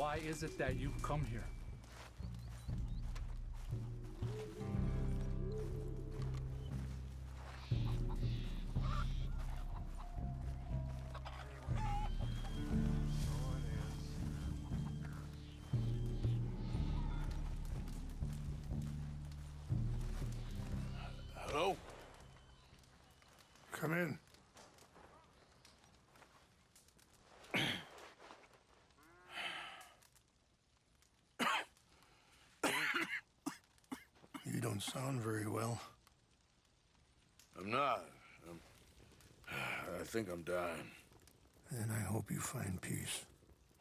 Why is it that you come here? Hello? Come in. You don't sound very well. I'm not. I think I'm dying. And I hope you find peace.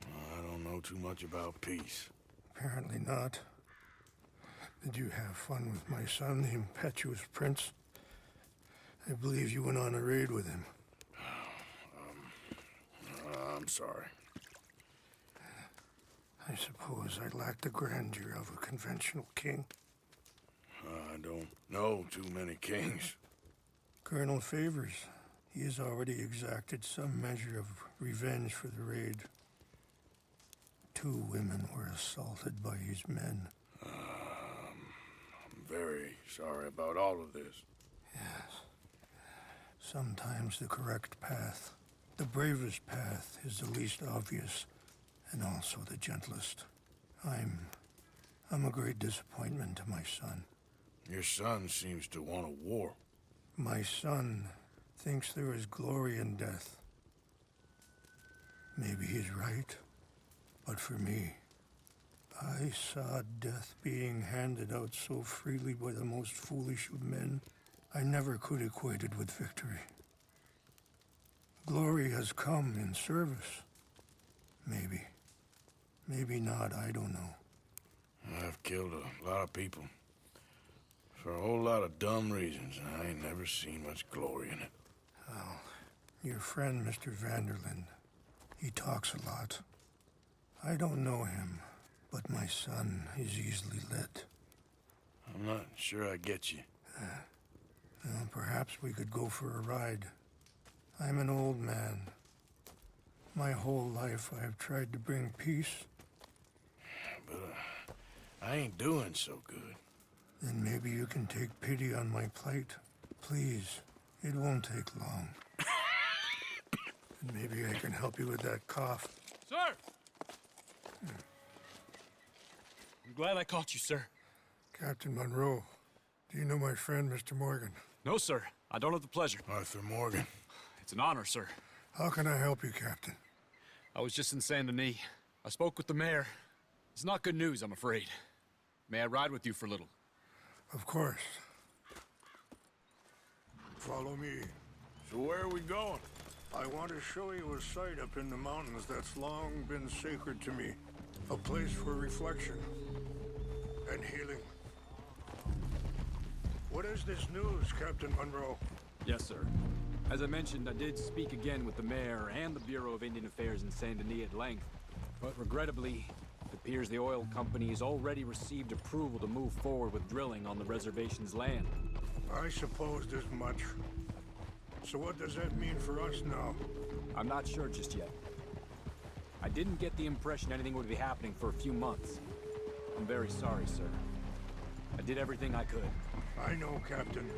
I don't know too much about peace. Apparently not. Did you have fun with my son, the impetuous prince? I believe you went on a raid with him. I'm sorry. I suppose I lack the grandeur of a conventional king. I don't know too many kings. Colonel Favors, he has already exacted some measure of revenge for the raid. 2 women were assaulted by his men. I'm very sorry about all of this. Yes. Sometimes the correct path, the bravest path, is the least obvious and also the gentlest. I'm a great disappointment to my son. Your son seems to want a war. My son thinks there is glory in death. Maybe he's right, but for me, I saw death being handed out so freely by the most foolish of men, I never could equate it with victory. Glory has come in service. Maybe. Maybe not, I don't know. I've killed a lot of people. For a whole lot of dumb reasons, and I ain't never seen much glory in it. Well, your friend, Mr. Vanderlyn, he talks a lot. I don't know him, but my son is easily led. I'm not sure I get you. Well, perhaps we could go for a ride. I'm an old man. My whole life I have tried to bring peace. But I ain't doing so good. Then maybe you can take pity on my plight. Please, it won't take long. And maybe I can help you with that cough. Sir! I'm glad I caught you, sir. Captain Monroe, do you know my friend, Mr. Morgan? No, sir. I don't have the pleasure. Arthur Morgan. It's an honor, sir. How can I help you, Captain? I was just in Saint Denis. I spoke with the mayor. It's not good news, I'm afraid. May I ride with you for a little? Of course. Follow me. So where are we going? I want to show you a site up in the mountains that's long been sacred to me. A place for reflection and healing. What is this news, Captain Monroe? Yes, sir. As I mentioned, I did speak again with the mayor and the Bureau of Indian Affairs in Saint Denis at length. But regrettably, it appears the oil company has already received approval to move forward with drilling on the reservation's land. I supposed as much. So what does that mean for us now? I'm not sure just yet. I didn't get the impression anything would be happening for a few months. I'm very sorry, sir. I did everything I could. I know, Captain.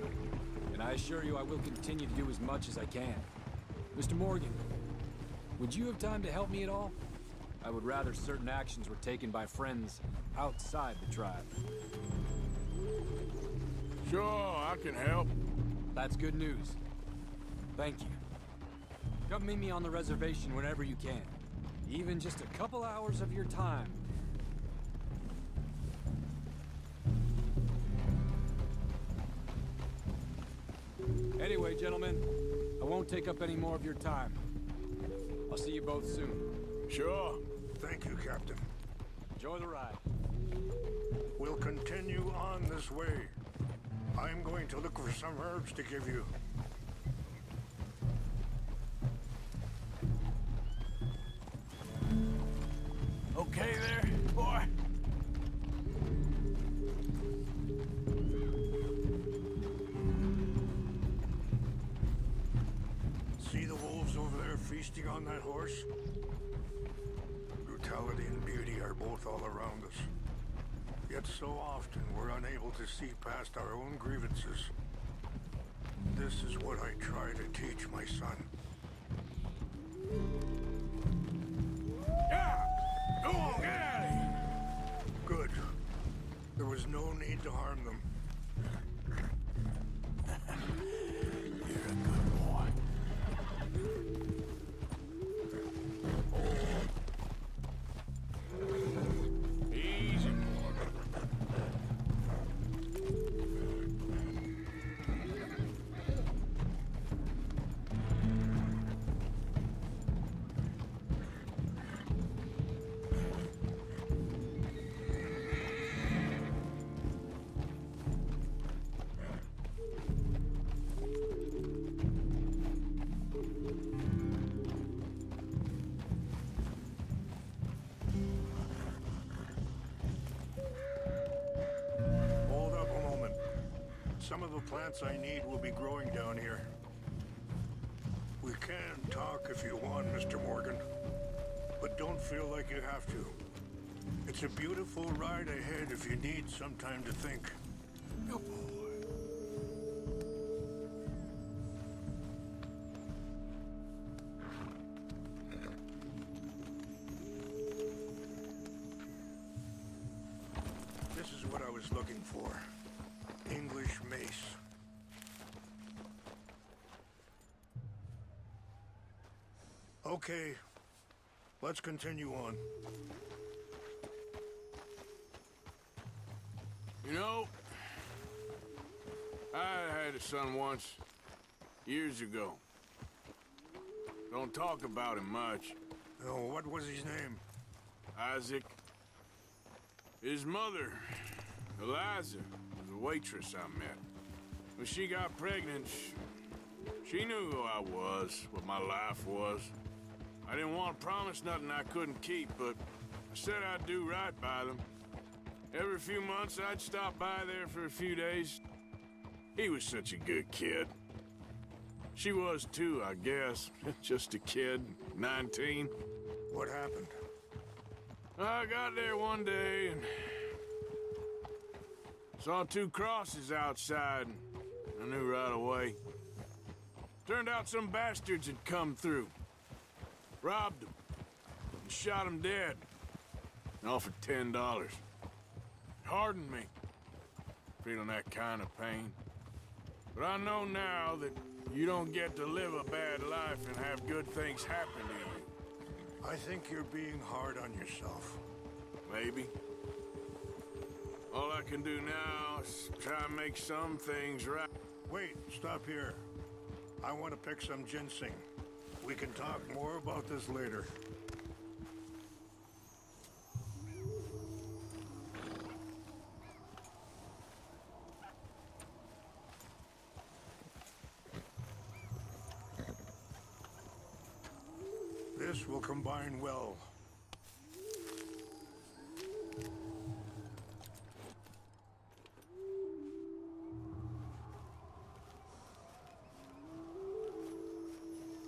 And I assure you I will continue to do as much as I can. Mr. Morgan, would you have time to help me at all? I would rather certain actions were taken by friends outside the tribe. Sure, I can help. That's good news. Thank you. Come meet me on the reservation whenever you can. Even just a couple hours of your time. Anyway, gentlemen, I won't take up any more of your time. I'll see you both soon. Sure. Thank you, Captain. Enjoy the ride. We'll continue on this way. I'm going to look for some herbs to give you. Okay there, boy? See the wolves over there feasting on that horse? Brutality and beauty are both all around us. Yet so often we're unable to see past our own grievances. This is what I try to teach my son. Yeah! Go on, get out of here! Good. There was no need to harm them. You're a good boy. Easy, Morgan. Hold up a moment. Some of the plants I need will be growing down here. We can talk if you want, Mr. Morgan. But don't feel like you have to. It's a beautiful ride ahead if you need some time to think. Good boy. This is what I was looking for. English mace. Okay, let's continue on. You know, I had a son once, years ago. Don't talk about him much. Oh, what was his name? Isaac. His mother, Eliza, was a waitress I met. When she got pregnant, she knew who I was, what my life was. I didn't want to promise nothing I couldn't keep, but I said I'd do right by them. Every few months, I'd stop by there for a few days. He was such a good kid. She was too, I guess. Just a kid, 19. What happened? I got there one day and saw two crosses outside, and I knew right away. Turned out some bastards had come through, robbed them, and shot them dead, and offered $10. Hardened me, feeling that kind of pain. But I know now that you don't get to live a bad life and have good things happen to you. I think you're being hard on yourself. Maybe. All I can do now is try and make some things right. Wait, stop here. I want to pick some ginseng. We can talk more about this later. This will combine well.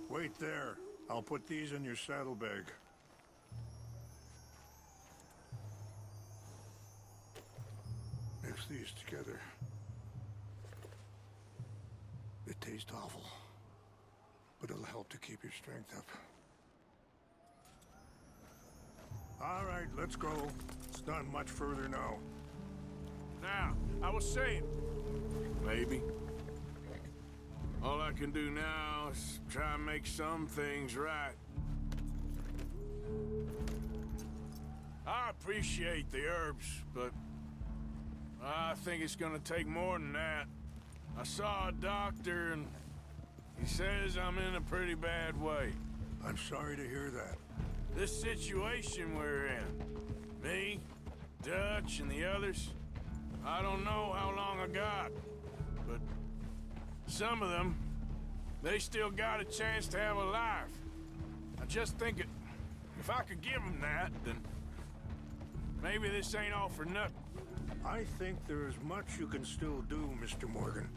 Wait there. I'll put these in your saddlebag. Mix these together. They taste awful, but it'll help to keep your strength up. All right, let's go. It's not much further now. Now, I was saying, maybe. All I can do now is try and make some things right. I appreciate the herbs, but I think it's gonna take more than that. I saw a doctor and he says I'm in a pretty bad way. I'm sorry to hear that. This situation we're in, me, Dutch, and the others, I don't know how long I got, but some of them, they still got a chance to have a life. I just think if I could give them that, then maybe this ain't all for nothing. I think there is much you can still do, Mr. Morgan.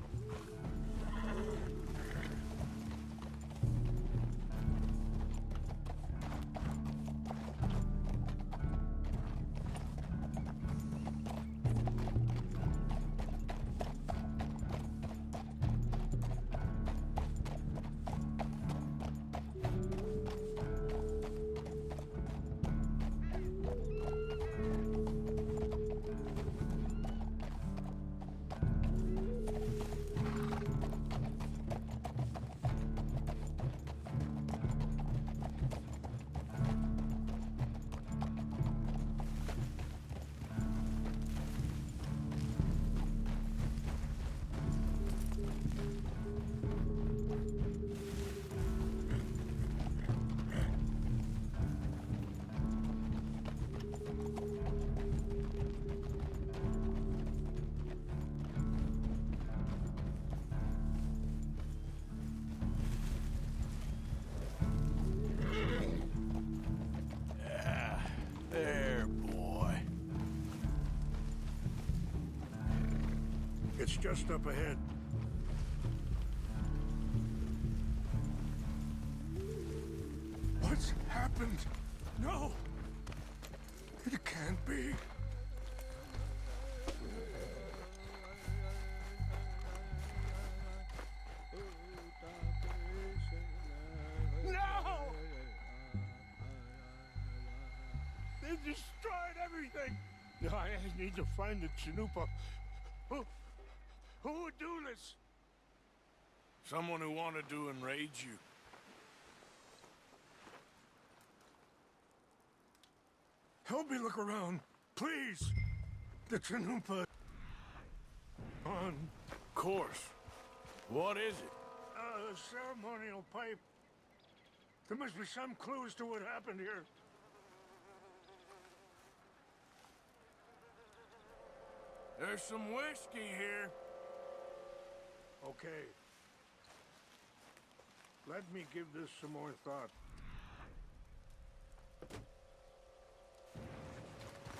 It's just up ahead. What's happened? No! It can't be. No! They destroyed everything! I need to find the Chanupa. Who would do this? Someone who wanted to enrage you. Help me look around, please. The Chanupa. On. Of course. What is it? A ceremonial pipe. There must be some clues to what happened here. There's some whiskey here. Okay. Let me give this some more thought.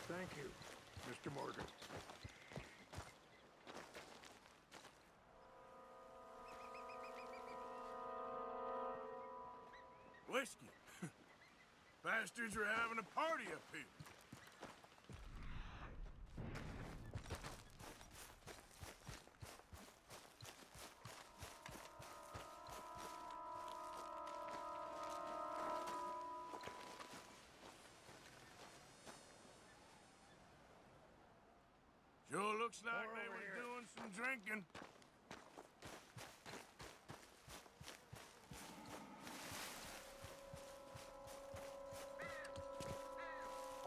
Thank you, Mr. Morgan. Whiskey. Bastards are having a party up here. Sure looks like they were doing some drinking.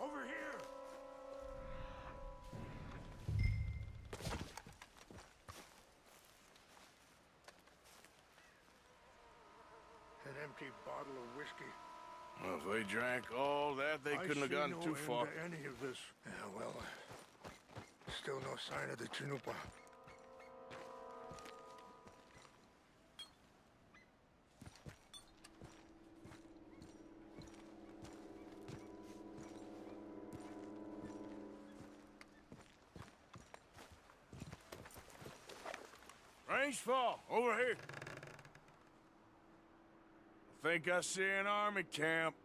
Over here! An empty bottle of whiskey. Well, if they drank all that, they couldn't have gotten too far. I see no end to any of this. Yeah, well, still no sign of the Chanupa. Range fall, over here. I think I see an army camp.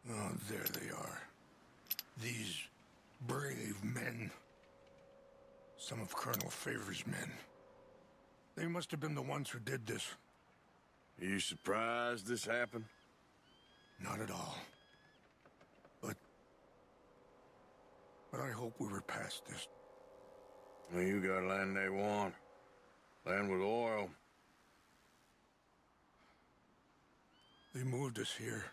Oh, there they are. These brave men. Some of Colonel Favor's men. They must have been the ones who did this. Are you surprised this happened? Not at all. But I hope we were past this. Well, you got land they want. Land with oil. They moved us here.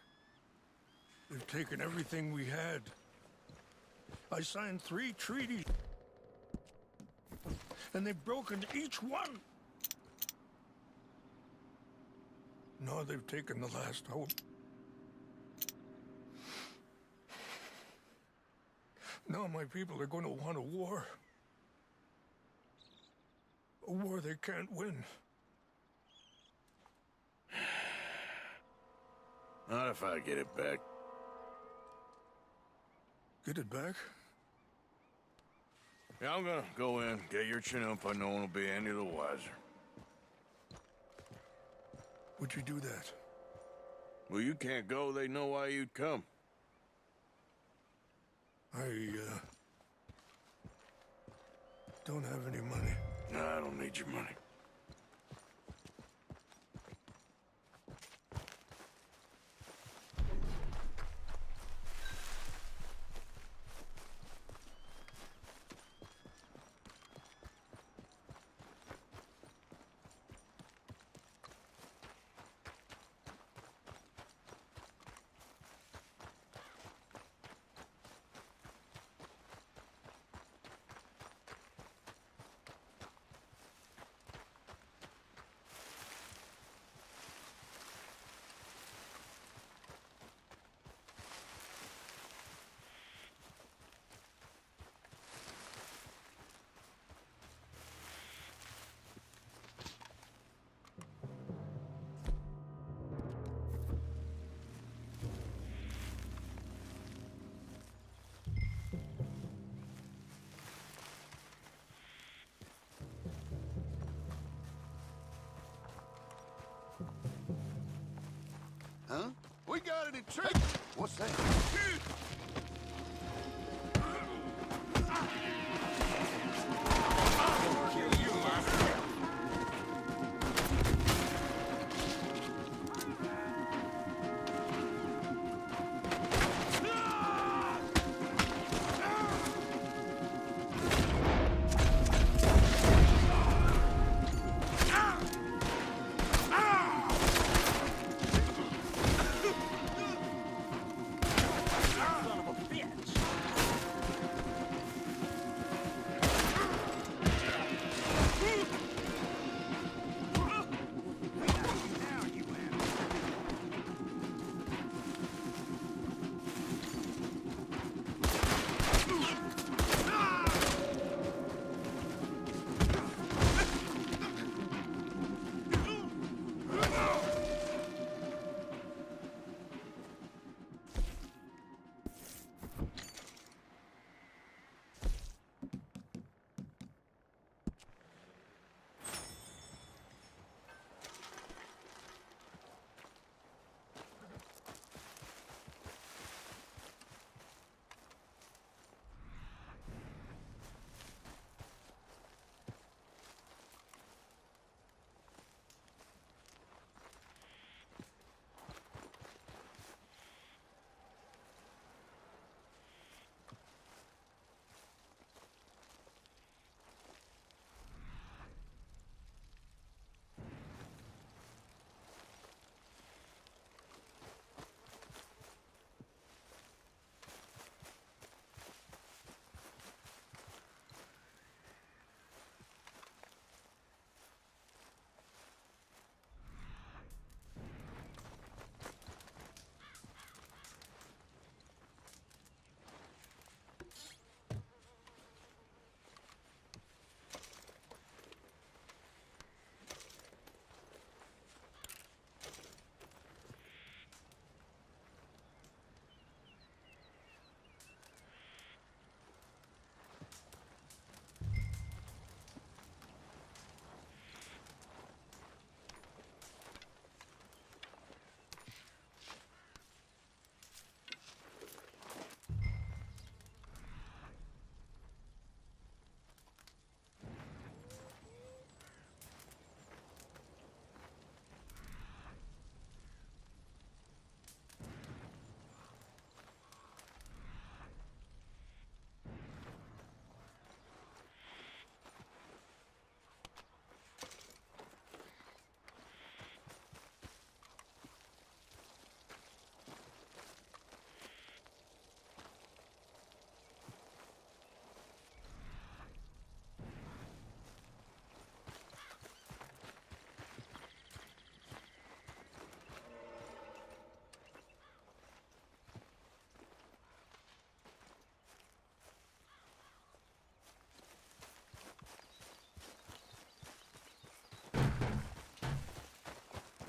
They've taken everything we had. I signed 3 treaties. And they've broken each one. Now they've taken the last hope. Now my people are going to want a war. A war they can't win. Not if I get it back. Get it back? Yeah, I'm gonna go in, get your Chanupa. No one will be any the wiser. Would you do that? Well, you can't go. They know why you'd come. I don't have any money. No, I don't need your money. We got any trick? What's that?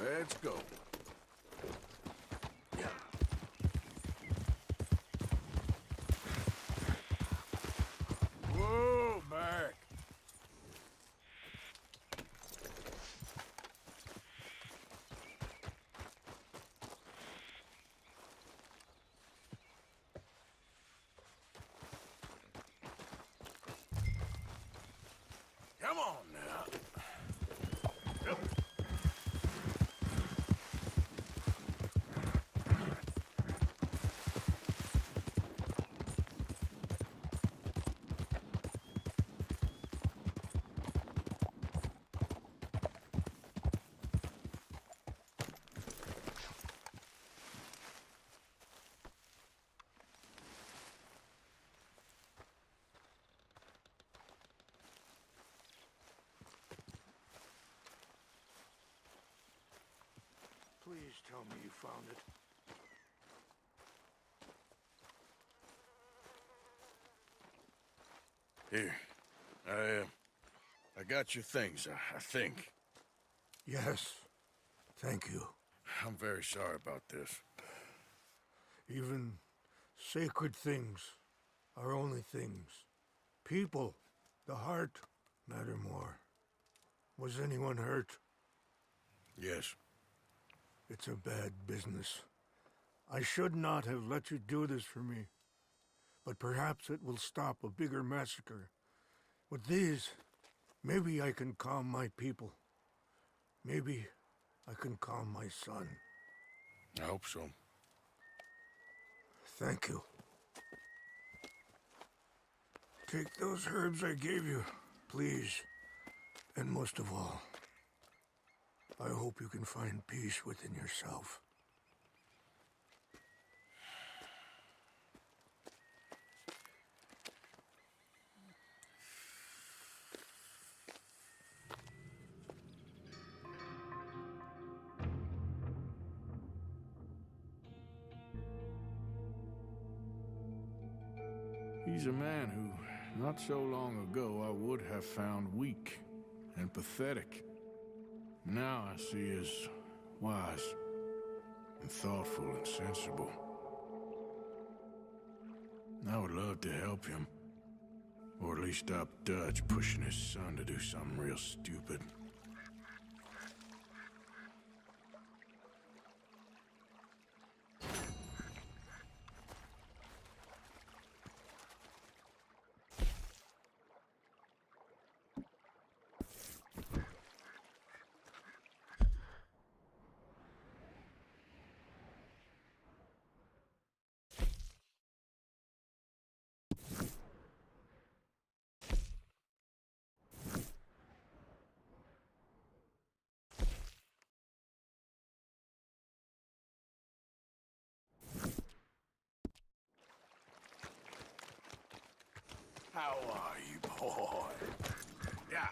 Let's go. Whoa, back. Come on now. Please tell me you found it. Here. I got your things, I think. Yes. Thank you. I'm very sorry about this. Even sacred things are only things. People, the heart, matter more. Was anyone hurt? Yes. It's a bad business. I should not have let you do this for me, but perhaps it will stop a bigger massacre. With these, maybe I can calm my people. Maybe I can calm my son. I hope so. Thank you. Take those herbs I gave you, please. And most of all, I hope you can find peace within yourself. He's a man who, not so long ago, I would have found weak and pathetic. Now I see as wise and thoughtful and sensible. I would love to help him, or at least stop Dutch pushing his son to do something real stupid. How are you, boy? Yeah.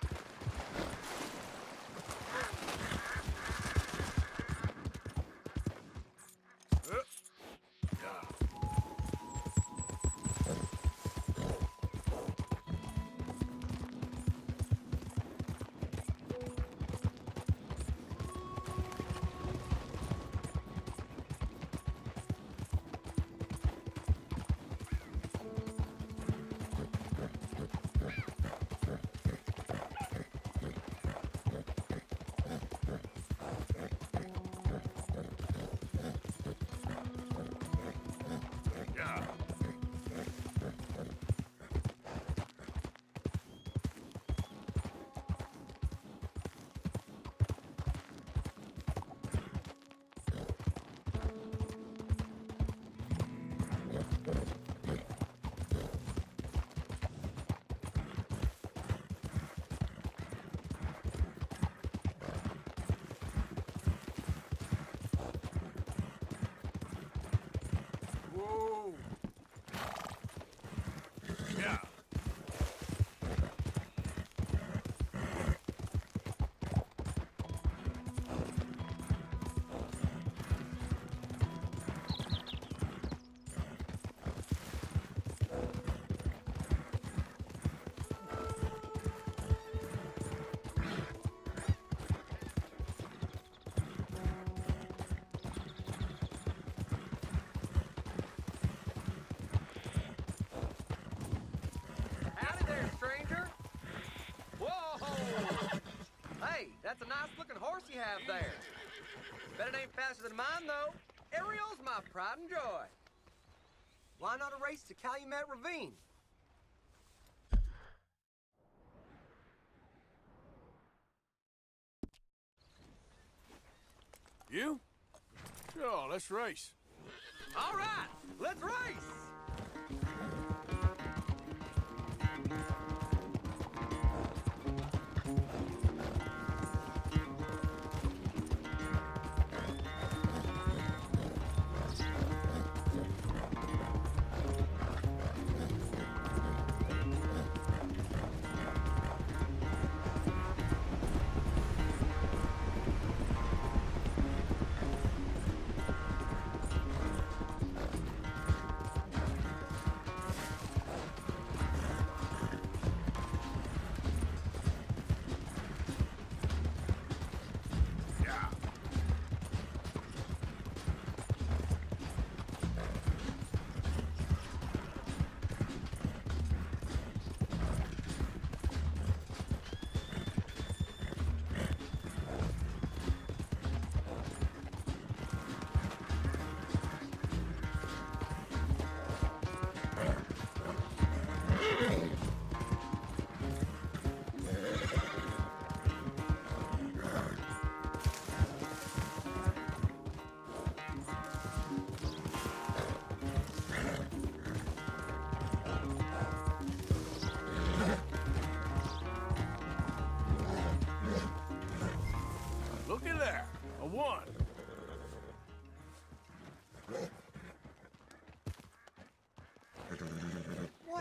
Whoa! Yeah. Howdy there, stranger. Whoa! Hey, that's a nice-looking horse you have there. Bet it ain't faster than mine, though. Ariel's my pride and joy. Why not a race to Calumet Ravine? You? Sure, let's race. All right, let's race!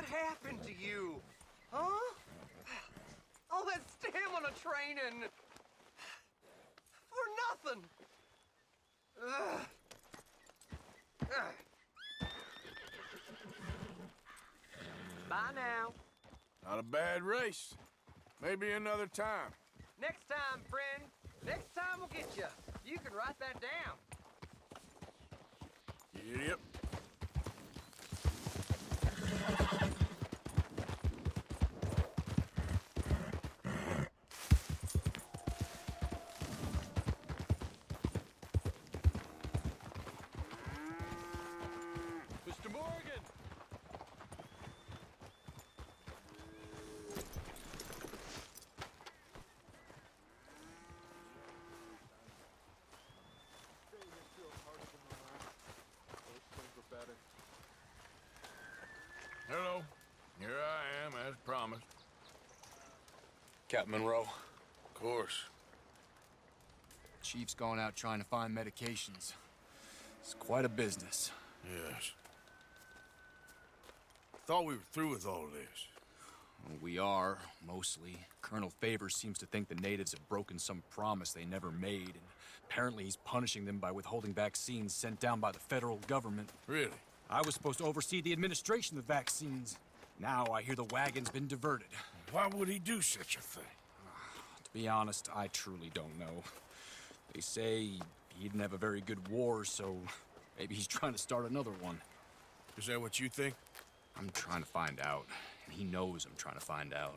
What happened to you? Huh? All that stamina training. For nothing. Ugh. Ugh. Bye now. Not a bad race. Maybe another time. Next time, friend. Next time we'll get you. You can write that down. Yep. Mr. Morgan! Hello. Here I am, as promised. Captain Monroe, Of course. Chief's going out trying to find medications. It's quite a business. Yes. Thought we were through with all this. We are, mostly. Colonel Favors seems to think the natives have broken some promise they never made, and apparently he's punishing them by withholding vaccines sent down by the federal government. Really? I was supposed to oversee the administration of vaccines. Now I hear the wagon's been diverted. Why would he do such a thing? To be honest, I truly don't know. They say he didn't have a very good war, so maybe he's trying to start another one. Is that what you think? I'm trying to find out, and he knows I'm trying to find out.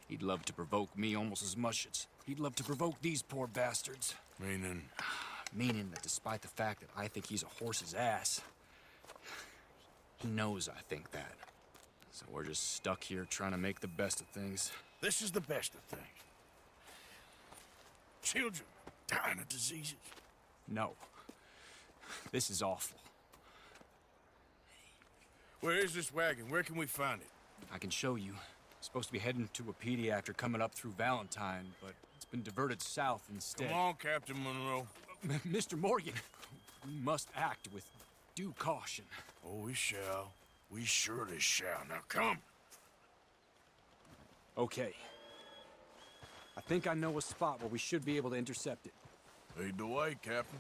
He'd love to provoke me almost as much as he'd love to provoke these poor bastards. Meaning? Meaning that despite the fact that I think he's a horse's ass, he knows I think that. So we're just stuck here trying to make the best of things. This is the best of things. Children dying of diseases. No. This is awful. Where is this wagon? Where can we find it? I can show you. It's supposed to be heading to a PD after coming up through Valentine, but it's been diverted south instead. Come on, Captain Monroe. Mr. Morgan, we must act with due caution. Oh, we shall. We surely shall. Now come. Okay. I think I know a spot where we should be able to intercept it. Lead the way, Captain.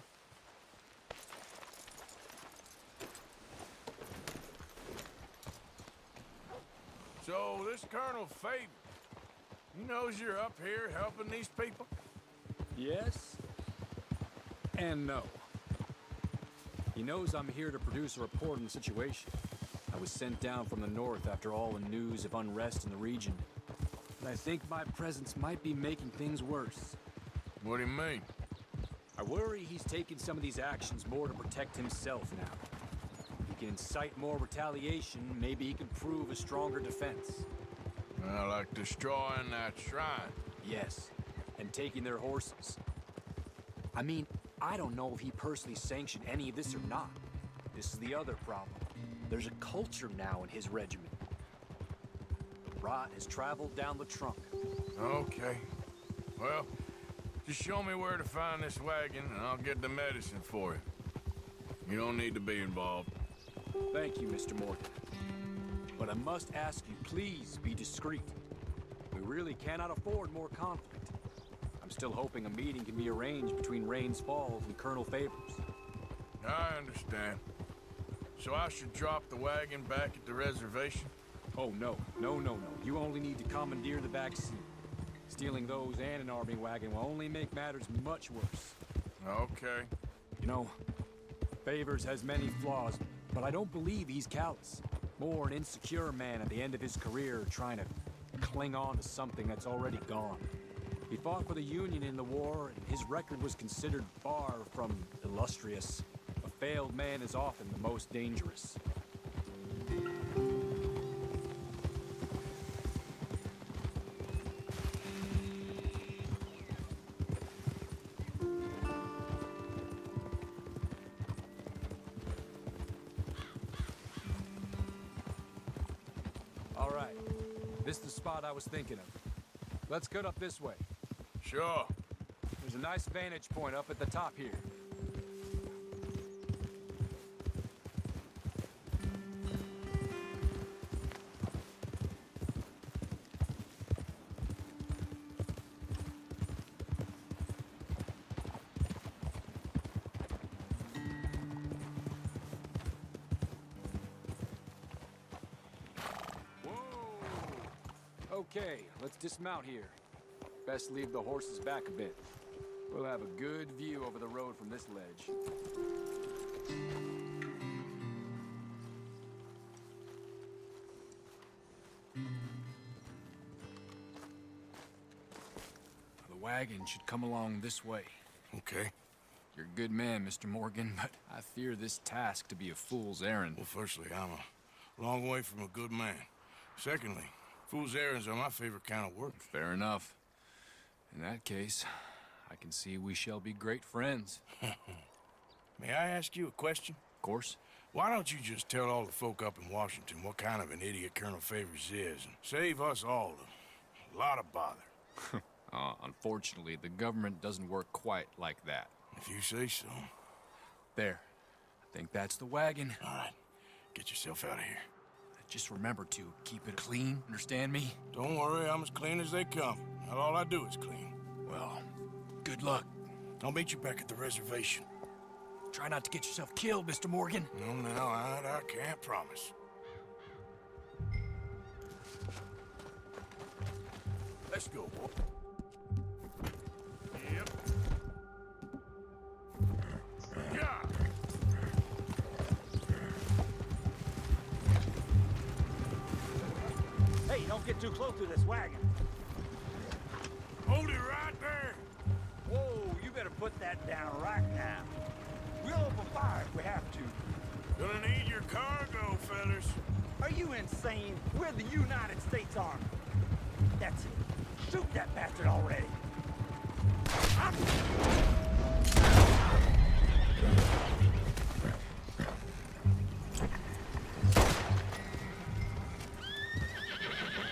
So, this Colonel Favor, he knows you're up here helping these people? Yes. And no. He knows I'm here to produce a report on the situation. I was sent down from the north after all the news of unrest in the region. But I think my presence might be making things worse. What do you mean? I worry he's taking some of these actions more to protect himself now. If he can incite more retaliation, maybe he can prove a stronger defense. Well, like destroying that shrine. Yes, and taking their horses. I mean, I don't know if he personally sanctioned any of this or not. This is the other problem. There's a culture now in his regiment. The rot has traveled down the trunk. Okay. Well, just show me where to find this wagon, and I'll get the medicine for you. You don't need to be involved. Thank you, Mr. Morgan. But I must ask you, please be discreet. We really cannot afford more conflict. I'm still hoping a meeting can be arranged between Rains Falls and Colonel Favors. I understand. So I should drop the wagon back at the reservation? Oh, no. No, no, no. You only need to commandeer the vaccine. Stealing those and an army wagon will only make matters much worse. Okay. You know, Favors has many flaws, but I don't believe he's callous. More an insecure man at the end of his career trying to cling on to something that's already gone. He fought for the Union in the war, and his record was considered far from illustrious. A failed man is often the most dangerous. All right, this is the spot I was thinking of. Let's cut up this way. Sure. There's a nice vantage point up at the top here. Okay, let's dismount here. Best leave the horses back a bit. We'll have a good view over the road from this ledge. The wagon should come along this way. Okay. You're a good man, Mr. Morgan, but I fear this task to be a fool's errand. Well, firstly, I'm a long way from a good man. Secondly, fool's errands are my favorite kind of work. Fair enough. In that case, I can see we shall be great friends. May I ask you a question? Of course. Why don't you just tell all the folk up in Washington what kind of an idiot Colonel Favors is and save us all a lot of bother? Unfortunately, the government doesn't work quite like that. If you say so. There. I think that's the wagon. All right. Get yourself out of here. Just remember to keep it clean, understand me? Don't worry, I'm as clean as they come. Not all I do is clean. Well, good luck. I'll meet you back at the reservation. Try not to get yourself killed, Mr. Morgan. No, I can't promise. Let's go, boy. Yep. Yeah. Hey, don't get too close to this wagon. Hold it right there. Whoa, you better put that down right now. We'll open fire if we have to. Gonna need your cargo, fellas. Are you insane? We're the United States Army. That's it. Shoot that bastard already.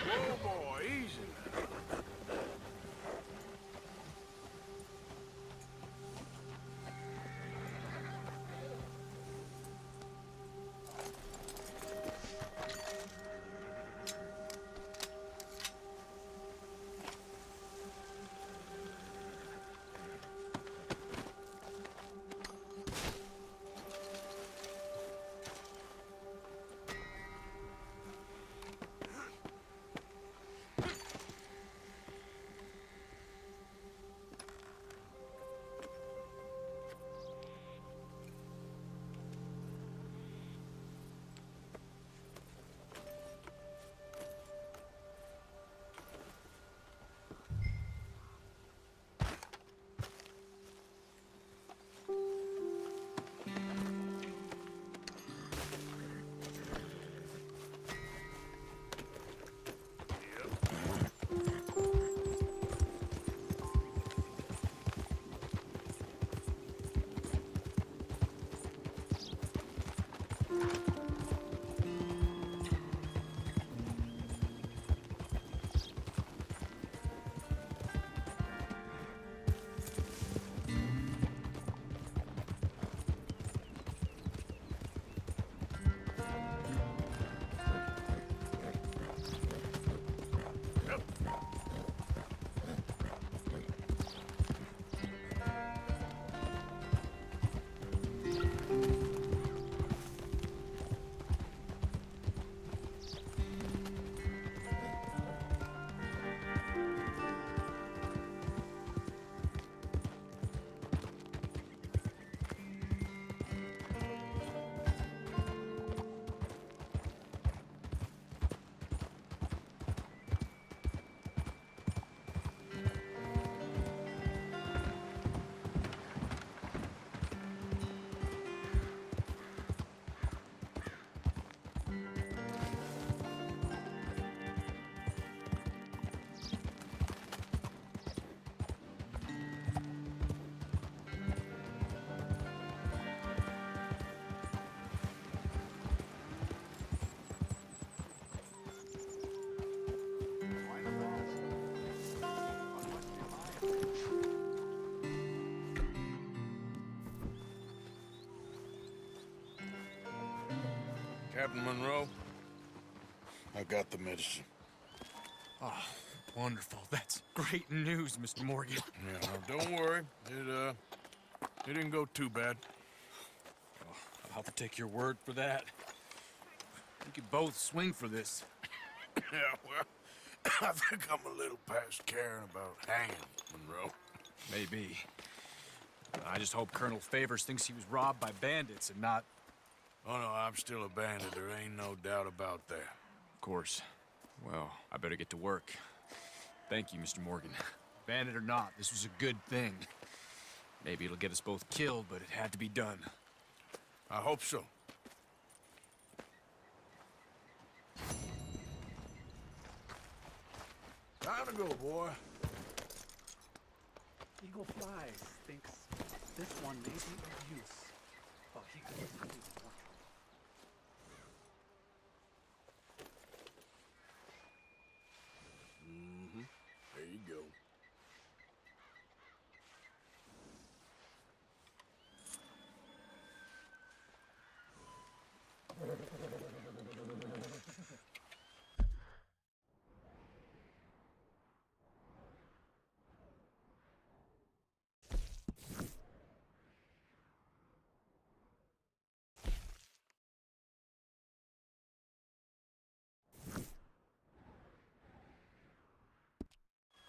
Whoa, boy, easy. Captain Monroe, I got the medicine. Oh, wonderful. That's great news, Mr. Morgan. Yeah, now don't worry. It didn't go too bad. Oh, I'll have to take your word for that. We could both swing for this. Yeah, well, I think I'm a little past caring about hanging, Monroe. Maybe. I just hope Colonel Favors thinks he was robbed by bandits and not... Oh, no, I'm still a bandit. There ain't no doubt about that. Of course. Well, I better get to work. Thank you, Mr. Morgan. Bandit or not, this was a good thing. Maybe it'll get us both killed, but it had to be done. I hope so. Time to go, boy. Eagle Flies thinks this one may be of use. But he could use more. There you go.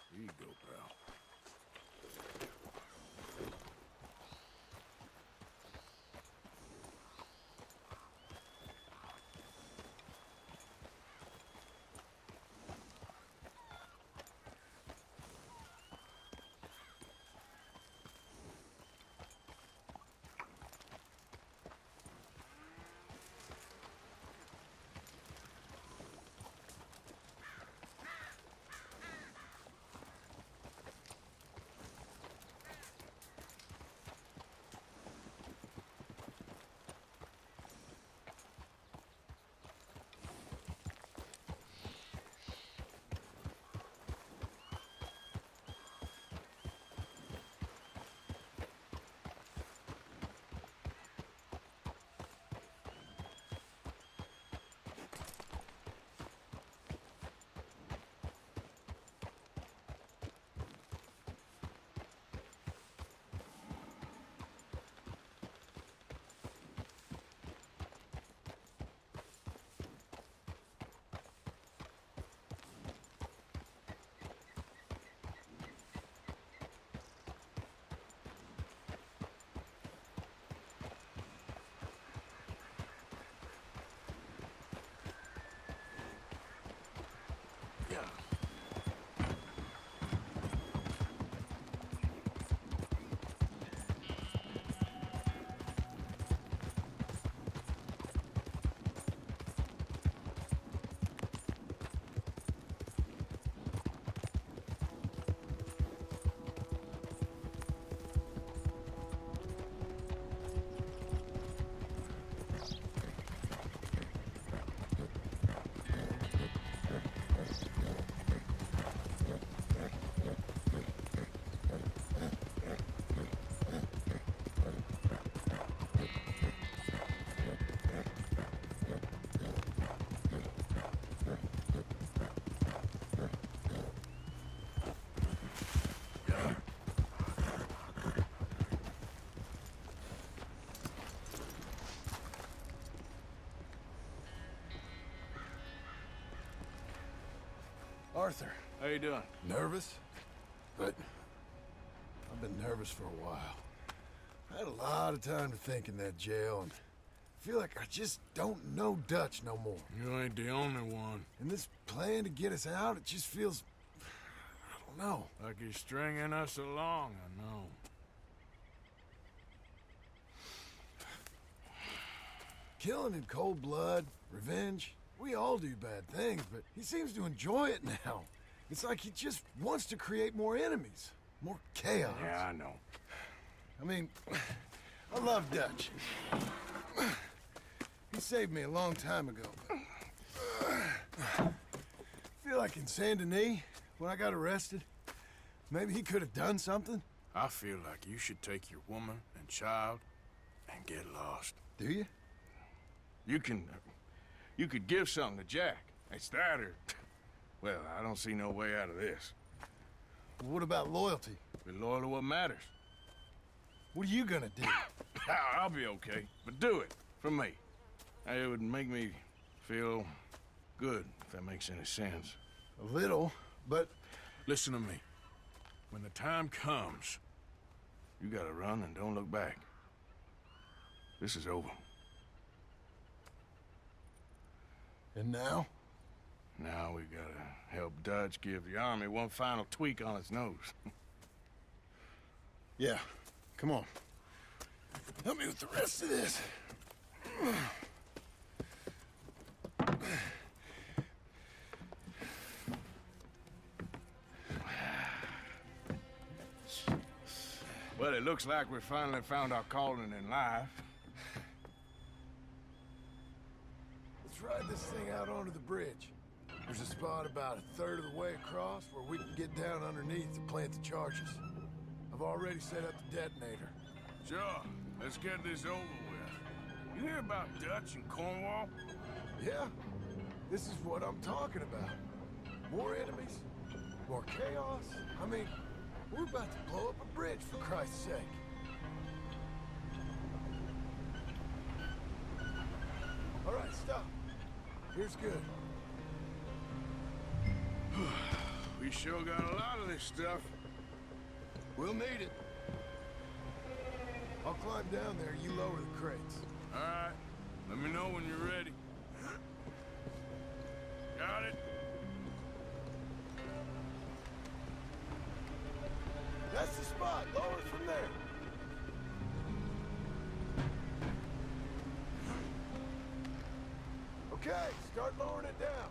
Here you go, pal. Arthur, How you doing? nervous? But I've been nervous for a while. I had a lot of time to think in that jail, and I feel like I just don't know Dutch no more. You ain't the only one. And this plan to get us out, it just feels... I don't know. Like he's stringing us along, I know. Killing in cold blood, revenge, we all do bad things, but he seems to enjoy it now. It's like he just wants to create more enemies, more chaos. Yeah, I know. I mean, I love Dutch. He saved me a long time ago, but... I feel like in Saint Denis, when I got arrested, maybe he could have done something. I feel like you should take your woman and child and get lost. Do you? You could give something to Jack. It's that or... Well, I don't see no way out of this. Well, what about loyalty? Be loyal to what matters. What are you gonna do? I'll be okay, but do it for me. It would make me feel good, if that makes any sense. A little, but Listen to me. When the time comes, you gotta run and don't look back. This is over. and now? Now we gotta help Dutch give the army one final tweak on its nose. Yeah, come on. Help me with the rest of this. Well, it looks like we finally found our calling in life. Let's ride this thing out onto the bridge. There's a spot about a third of the way across where we can get down underneath to plant the charges. I've already set up the detonator. Sure, let's get this over with. You hear about Dutch and Cornwall? Yeah, this is what I'm talking about. More enemies, more chaos. I mean, we're about to blow up a bridge, for Christ's sake. All right, stop. Here's good. We sure got a lot of this stuff. We'll need it. I'll climb down there, you lower the crates. All right, let me know when you're ready. Got it? That's the spot. Lower it from there. Okay, start lowering it down.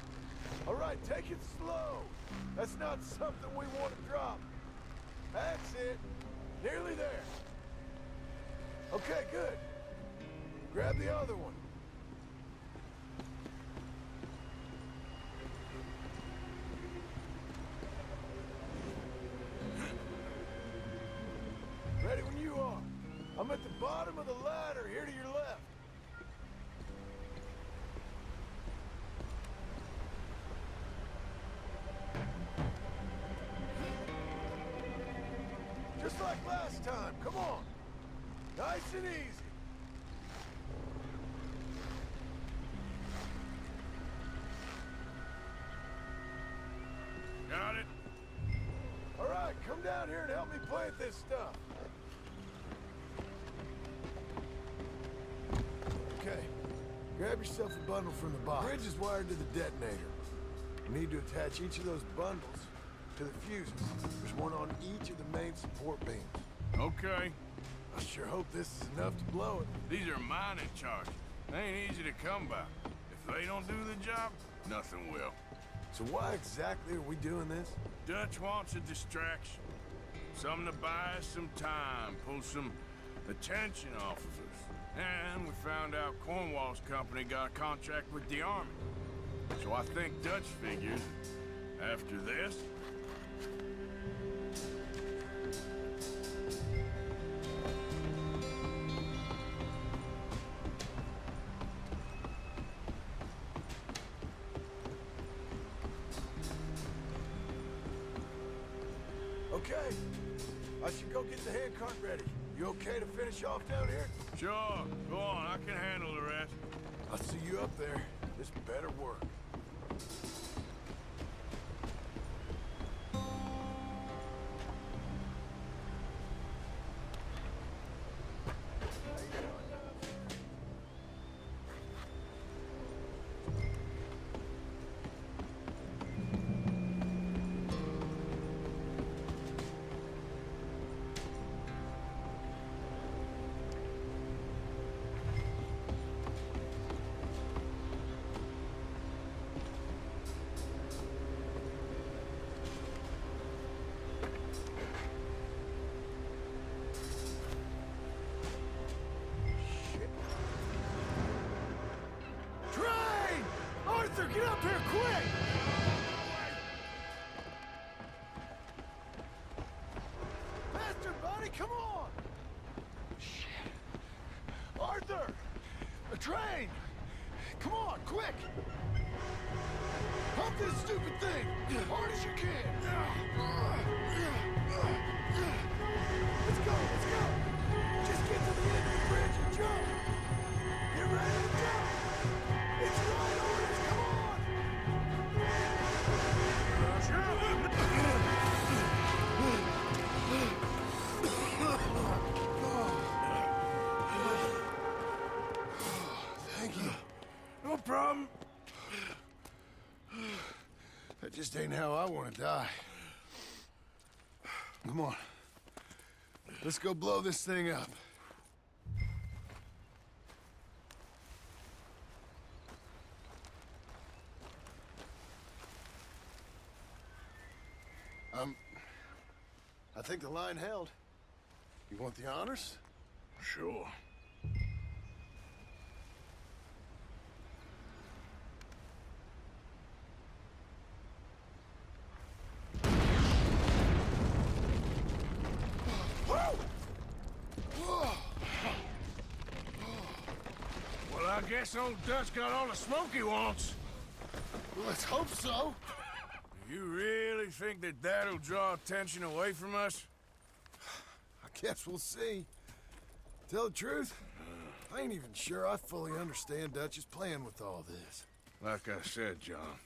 All right, take it slow. That's not something we want to drop. That's it. Nearly there. Okay, good. Grab the other one. Ready when you are. I'm at the bottom of the ladder, here to your left. Just like last time, come on. Nice and easy. Got it? All right, come down here and help me plant this stuff. Okay, grab yourself a bundle from the box. Bridge is wired to the detonator. You need to attach each of those bundles to the fuses. There's one on each of the main support beams. Okay. I sure hope this is enough to blow it. These are mining charges. They ain't easy to come by. If they don't do the job, nothing will. So why exactly are we doing this? Dutch wants a distraction. Something to buy us some time, pull some attention off of us. And we found out Cornwall's company got a contract with the army. So I think Dutch figures, after this, Okay, I should go get the handcart ready. You okay to finish off down here? sure, go on, I can handle the rest. I'll see you up there. This better work. Arthur, get up here, quick! Faster, buddy, come on! Shit. Arthur! A train! Come on, quick! Pump this stupid thing! Hard as you can! Let's go, let's go! Just get to the end of the bridge and jump! Get ready to jump! It's right, Otis, come on! just ain't how I want to die. Come on. Let's go blow this thing up. I think the line held. You want the honors? Sure. Well, I guess old Dutch got all the smoke he wants. Well, let's hope so. You really think that that'll draw attention away from us? I guess we'll see. Tell the truth, I ain't even sure I fully understand Dutch's plan with all this. Like I said, John,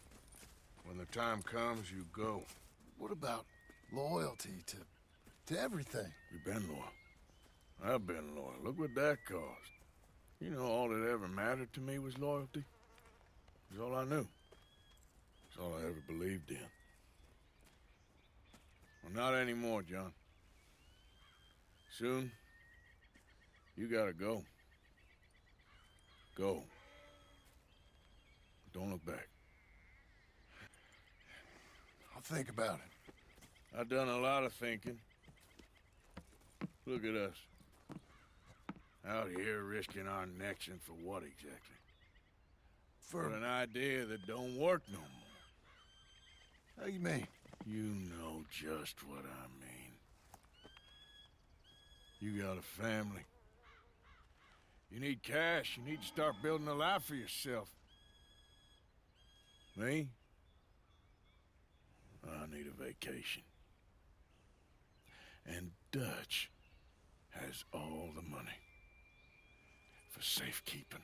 when the time comes, you go. What about loyalty to everything? You've been loyal. I've been loyal. Look what that cost. You know, all that ever mattered to me was loyalty. It was all I knew. It's all I ever believed in. Well, not anymore, John. Soon, you gotta go. Go. Don't look back. I'll think about it. I've done a lot of thinking. Look at us. Out here risking our necks, and for what exactly? For an idea that don't work no more. How you mean? You know just what I mean. You got a family. You need cash. You need to start building a life for yourself. Me? I need a vacation. And Dutch has all the money for safekeeping.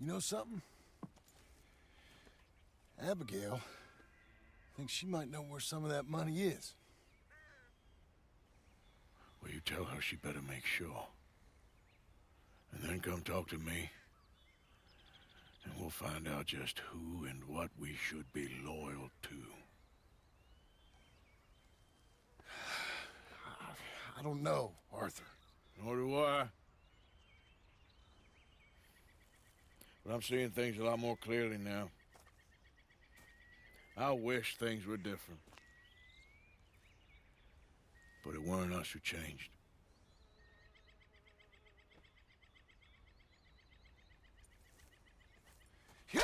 You know something? Abigail thinks she might know where some of that money is. Well, you tell her she better make sure. And then come talk to me. And we'll find out just who and what we should be loyal to. I don't know, Arthur. Nor do I. But I'm seeing things a lot more clearly now. I wish things were different. But it weren't us who changed. Yeah!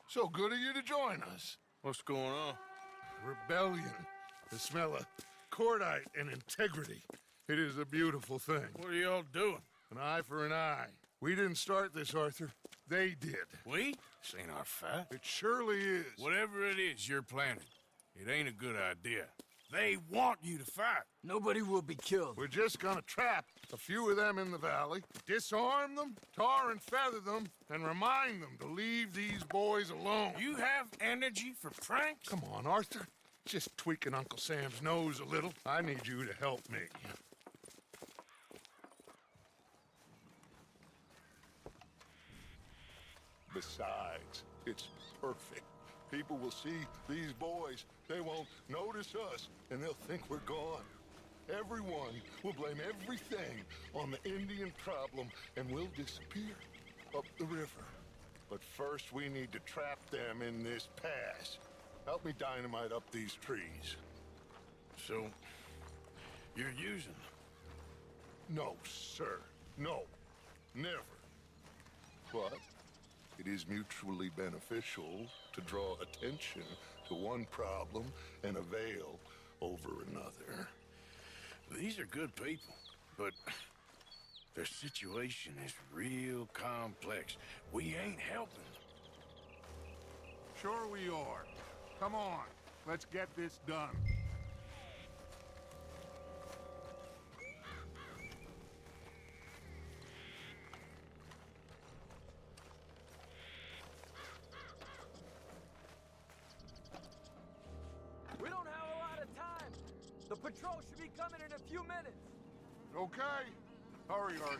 So good of you to join us. What's going on? Rebellion. The smell of cordite and integrity. It is a beautiful thing. What are y'all doing? An eye for an eye. We didn't start this, Arthur. They did. We? This ain't our fight. It surely is. Whatever it is you're planning, it ain't a good idea. They want you to fight. Nobody will be killed. We're just gonna trap a few of them in the valley, disarm them, tar and feather them, and remind them to leave these boys alone. You have energy for pranks? Come on, Arthur. Just tweaking Uncle Sam's nose a little. I need you to help me. Besides, it's perfect. People will see these boys. They won't notice us, and they'll think we're gone. Everyone will blame everything on the Indian problem, and we'll disappear up the river. But first, we need to trap them in this pass. Help me dynamite up these trees. So, you're using them? No, sir. No. Never. But it is mutually beneficial to draw attention to one problem and avail over another. These are good people, but their situation is real complex. We ain't helping them. Sure we are. Come on, let's get this done. We don't have a lot of time. The patrol should be coming in a few minutes. Okay. Hurry, Arthur.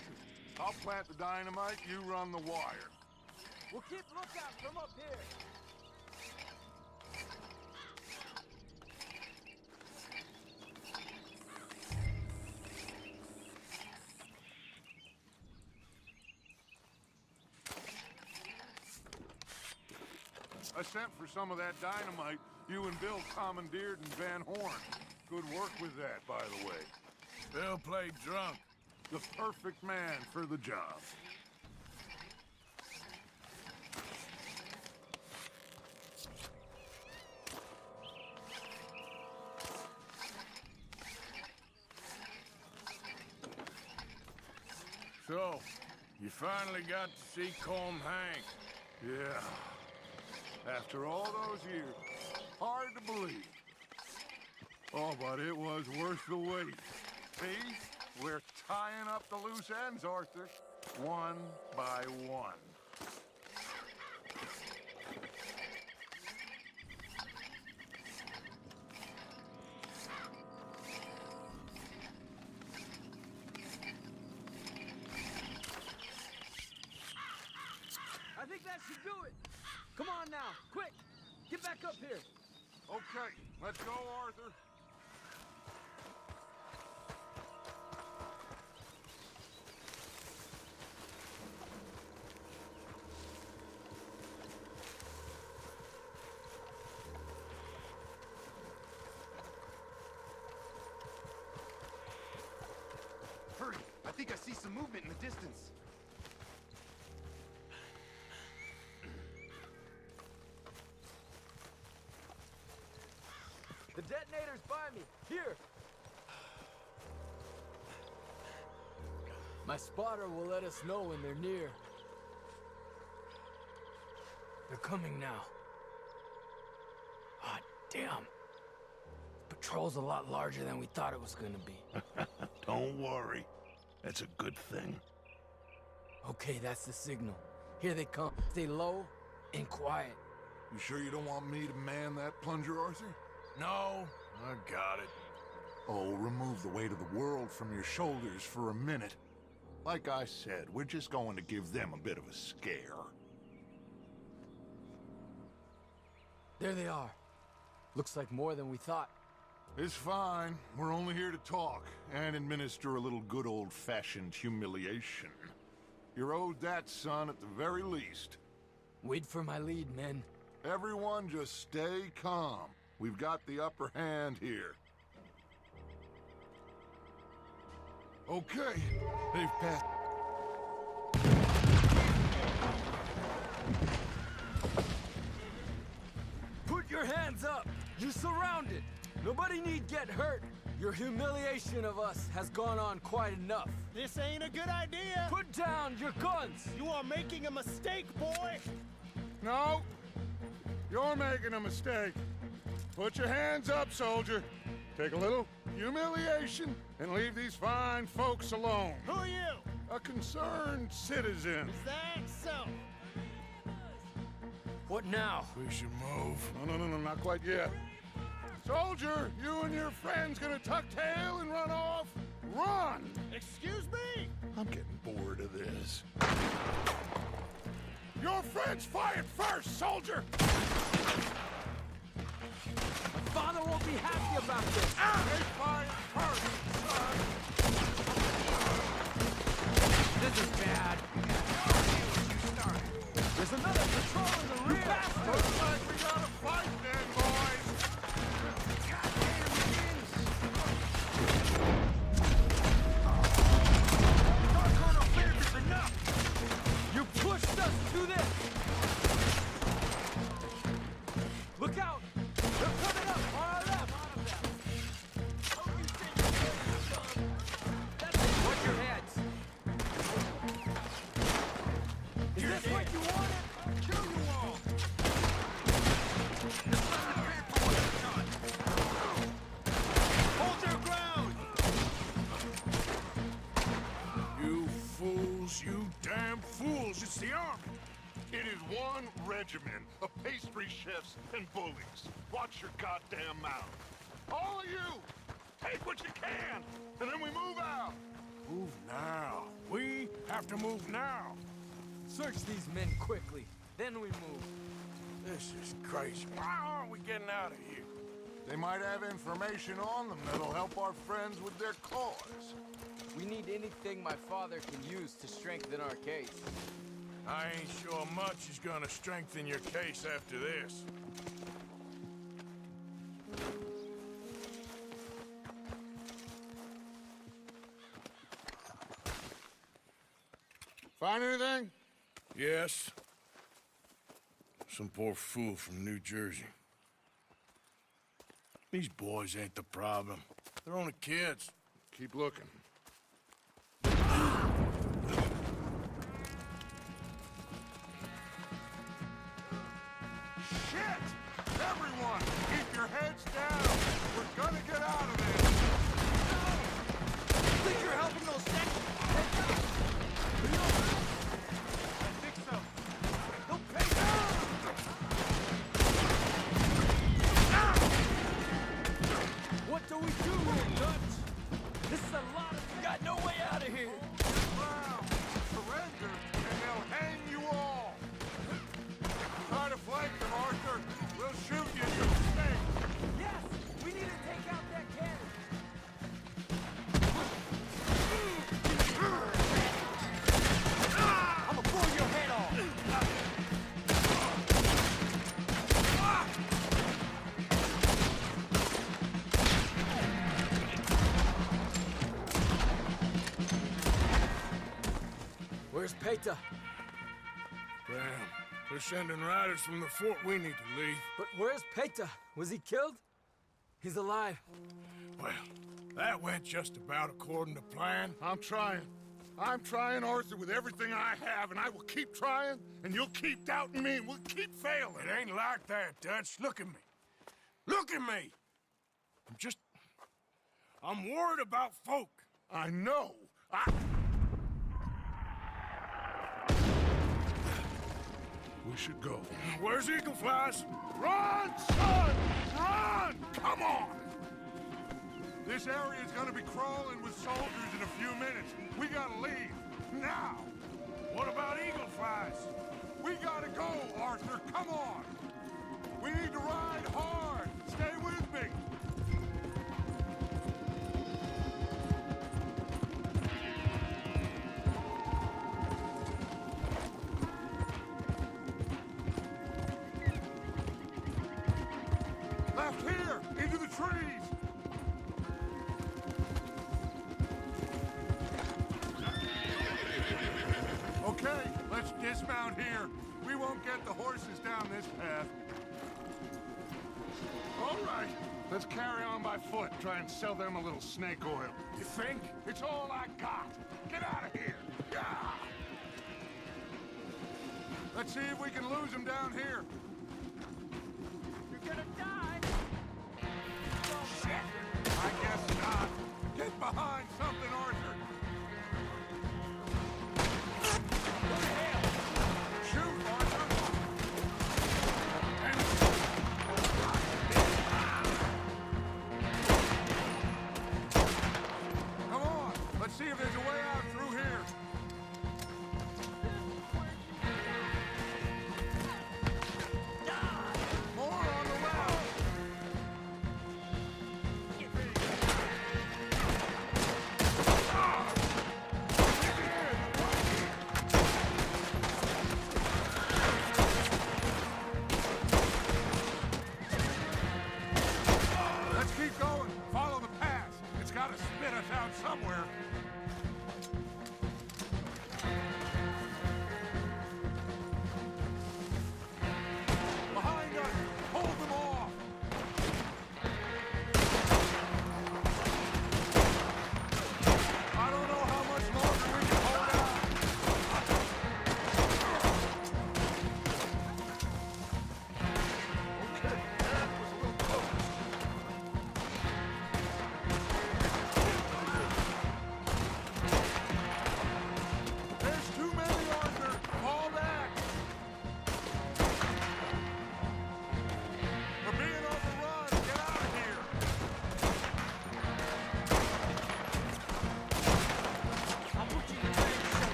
I'll plant the dynamite, you run the wire. We'll keep lookout from up here. I sent for some of that dynamite you and Bill commandeered in Van Horn. Good work with that, by the way. Bill played drunk. The perfect man for the job. So, you finally got to see Colm Hank. Yeah. After all those years. Hard to believe. Oh, but it was worth the wait. See? We're tying up the loose ends, Arthur. One by one. I think that should do it. Come on now, quick. Get back up here. Okay, let's go, Arthur. Hurry! I think I see some movement in the distance. The detonator's by me. Here. My spotter will let us know when they're near. They're coming now. Ah, damn. Patrol's a lot larger than we thought it was gonna be. Don't worry. That's a good thing. Okay, that's the signal. Here they come. Stay low and quiet. You sure you don't want me to man that plunger, Arthur? No, I got it. Oh, remove the weight of the world from your shoulders for a minute. Like I said, we're just going to give them a bit of a scare. There they are. Looks like more than we thought. It's fine. We're only here to talk and administer a little good old-fashioned humiliation. You're owed that, son, at the very least. Wait for my lead, men. Everyone just stay calm. We've got the upper hand here. Okay, they've passed. Put your hands up! You're surrounded! Nobody need get hurt! Your humiliation of us has gone on quite enough. This ain't a good idea. Put down your guns! You are making a mistake, boy. No, you're making a mistake. Put your hands up, soldier. Take a little humiliation and leave these fine folks alone. Who are you? A concerned citizen. Is that so? What now? We should move. No, not quite yet. Soldier, you and your friends gonna tuck tail and run off? Run! Excuse me? I'm getting bored of this. Your friends fired first, soldier! My father won't be happy about this! They fired first, son! This is bad. There's another patrol in the rear! Looks like we got a fight then, boys! the army. It is one regiment of pastry chefs and bullies. Watch your goddamn mouth. All of you, take what you can, and then we move out. Move now. We have to move now. Search these men quickly, then we move. This is crazy. Why aren't we getting out of here? They might have information on them that'll help our friends with their cause. We need anything my father can use to strengthen our case. I ain't sure much is gonna strengthen your case after this. Find anything? Yes. Some poor fool from New Jersey. These boys ain't the problem. They're only kids. Keep looking. Shit! Everyone, keep your heads down. We're gonna get out of this. You think you're helping those sections? I think so. They'll pay down! What do we do here, Dutch? This is a lot of... We got no way out of here. Wow. Surrender, and they'll hang you all. Try to flank them, Arthur. We'll shoot you if you mistake. Yes! We need to take out that cannon. I'ma blow your head off! Where's Peta? Damn. They're sending riders from the fort. We need to leave. But where's Peta? Was he killed? He's alive. Well, that went just about according to plan. I'm trying. I'm trying, Arthur, with everything I have, and I will keep trying, and you'll keep doubting me, and we'll keep failing. It ain't like that, Dutch. Look at me. Look at me! I'm worried about folk. I know. We should go. Where's Eagle Flies? Run, son! Run! Come on! This area is gonna be crawling with soldiers in a few minutes. We gotta leave. Now! What about Eagle Flies? We gotta go, Arthur. Come on! We need to ride hard. Stay with me. Left here, into the trees. Okay, let's dismount here. We won't get the horses down this path. All right, let's carry on by foot. Try and sell them a little snake oil. You think? It's all I got. Get out of here. Yeah. Let's see if we can lose them down here. You're gonna die! Shit! I guess not. Get behind something, Arthur. Shoot, Arthur. Come on. Let's see if there's a way out through here. More on the left. Let's keep going. Follow the path. It's got to spit us out somewhere. Behind us. Hold them off. I don't know how much longer we can hold out. Okay, that was a little close.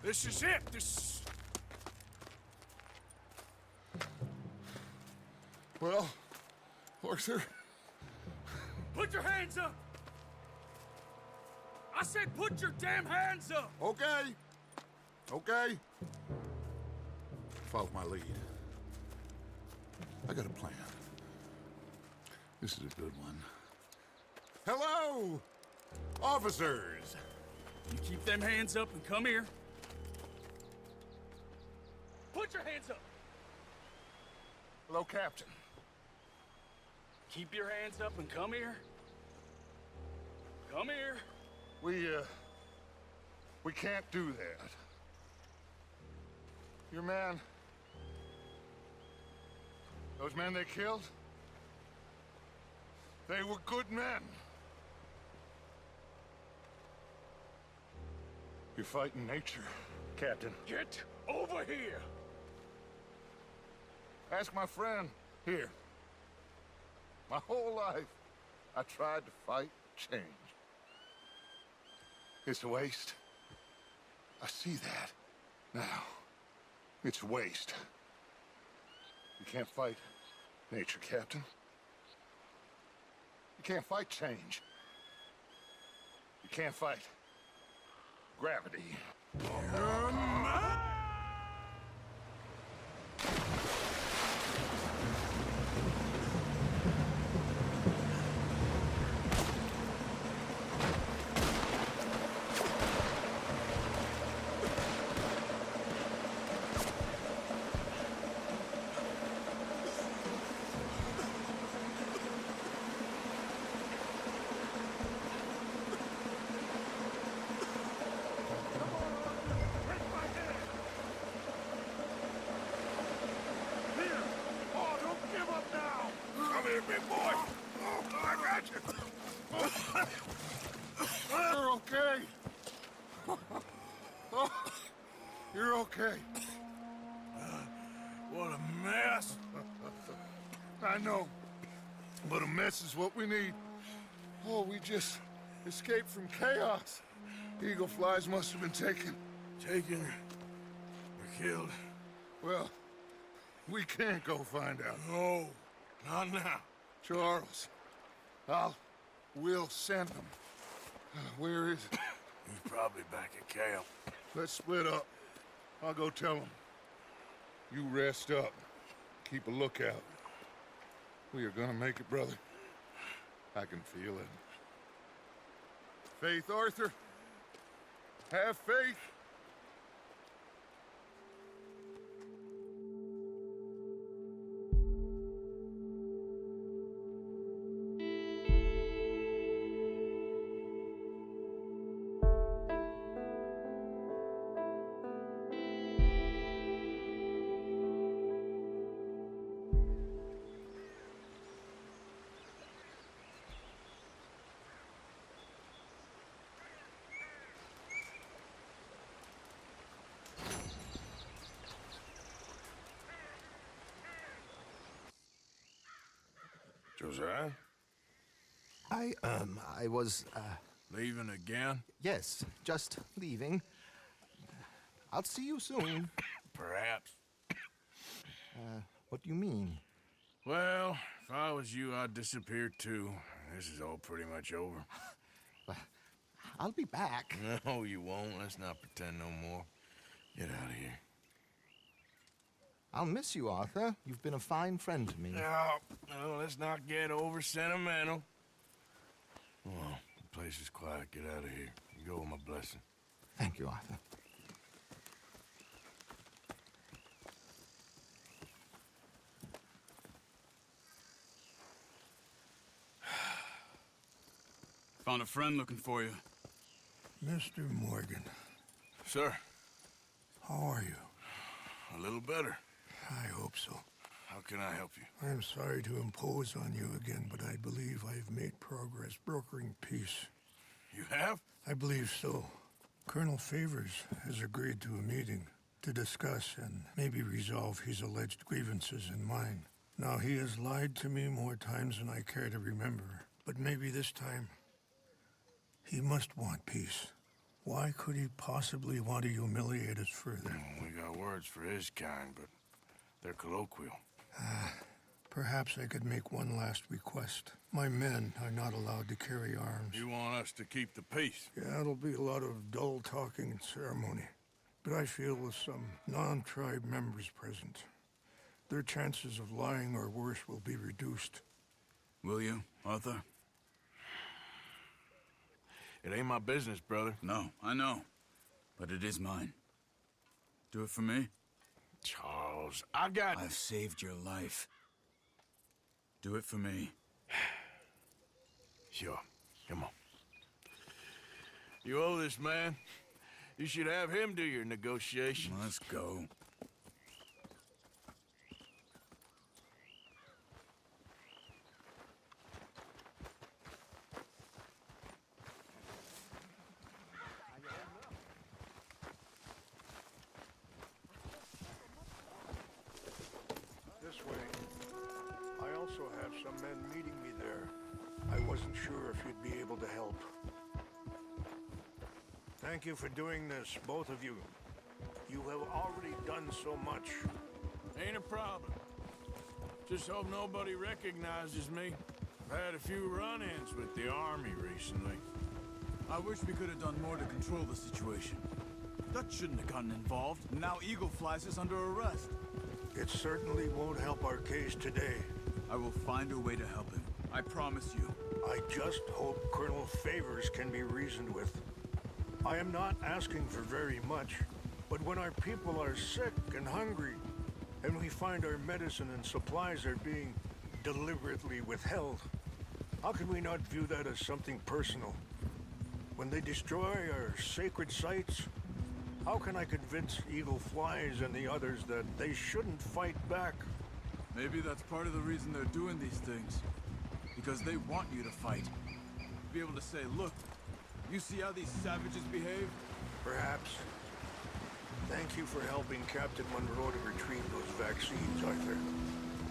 This is it. This... Well, Arthur, Put your hands up! I said put your damn hands up! okay. Okay. Follow my lead. I got a plan. This is a good one. Hello, officers. You keep them hands up and come here. Put your hands up! Hello, Captain. Keep your hands up and come here. Come here. We can't do that. Your man... Those men they killed? They were good men. You're fighting nature, Captain. Get over here! Ask my friend here. My whole life, I tried to fight change. It's a waste. I see that now. It's waste. You can't fight nature, Captain. You can't fight change. You can't fight gravity. Big boy! Oh, I got you! You're okay. Oh, you're okay. What a mess! I know, but a mess is what we need. Oh, we just escaped from chaos. Eagle flies must have been taken. Taken or killed? Well, we can't go find out. No, not now. Charles, we'll send him. Where is it? He's probably back at camp. Let's split up. I'll go tell him. You rest up. Keep a lookout. We are gonna make it, brother. I can feel it. Faith, Arthur. Have faith. Josiah? I was, Leaving again? yes, just leaving. I'll see you soon. Perhaps. What do you mean? Well, if I was you, I'd disappear too. This is all pretty much over. I'll be back. No, you won't. Let's not pretend no more. Get out of here. I'll miss you, Arthur. You've been a fine friend to me. No, let's not get over sentimental. Well, the place is quiet. Get out of here. You go with my blessing. Thank you, Arthur. Found a friend looking for you. Mr. Morgan, Sir, how are you? a little better. I hope so. How can I help you? I'm sorry to impose on you again, but I believe I've made progress brokering peace. You have? I believe so. Colonel Favors has agreed to a meeting to discuss and maybe resolve his alleged grievances and mine. Now, he has lied to me more times than I care to remember, but maybe this time he must want peace. Why could he possibly want to humiliate us further? We got words for his kind, but they're colloquial. Perhaps I could make one last request. My men are not allowed to carry arms. You want us to keep the peace? Yeah, it'll be a lot of dull talking and ceremony. But I feel with some non-tribe members present, their chances of lying or worse will be reduced. Will you, Arthur? It ain't my business, brother. No, I know. But it is mine. Do it for me? Charles, I've saved your life. Do it for me. Sure. Come on. You owe this man. You should have him do your negotiations. Let's go. This way. I also have some men meeting me there. I wasn't sure if you'd be able to help. Thank you for doing this, both of you. You have already done so much. Ain't a problem. Just hope nobody recognizes me. I've had a few run-ins with the army recently. I wish we could have done more to control the situation. Dutch shouldn't have gotten involved. Now Eagle flies us under arrest. It certainly won't help our case today. I will find a way to help him. I promise you. I just hope Colonel Favors can be reasoned with. I am not asking for very much, but when our people are sick and hungry, and we find our medicine and supplies are being deliberately withheld, how can we not view that as something personal? When they destroy our sacred sites, how can I convince Eagle Flies and the others that they shouldn't fight back? Maybe that's part of the reason they're doing these things. Because they want you to fight. Be able to say, look, you see how these savages behave? Perhaps. Thank you for helping Captain Monroe to retrieve those vaccines, Arthur.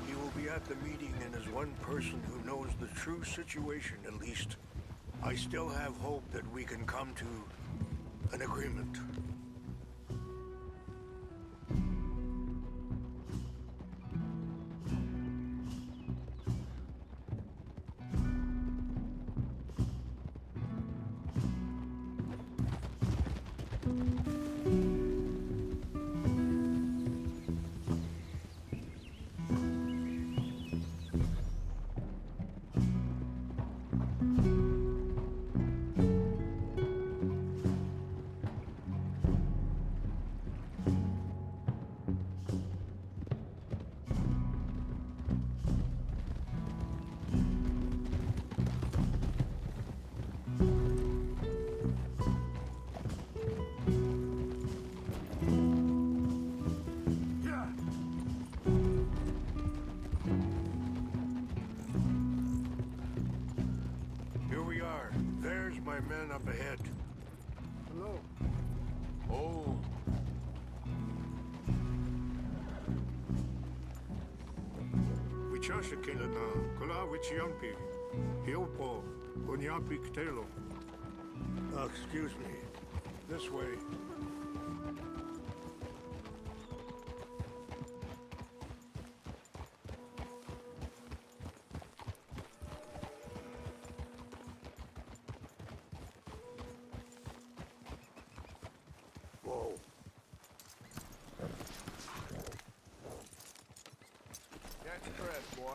He will be at the meeting and is one person who knows the true situation, at least. I still have hope that we can come to an agreement. Here we are. There's my men up ahead. Hello. Oh. Wichasha Kilana, Kula Wichiampi, Hiopo, Bunyapi Ktelo. Excuse me. This way. Whoa. Catch your breath, boy.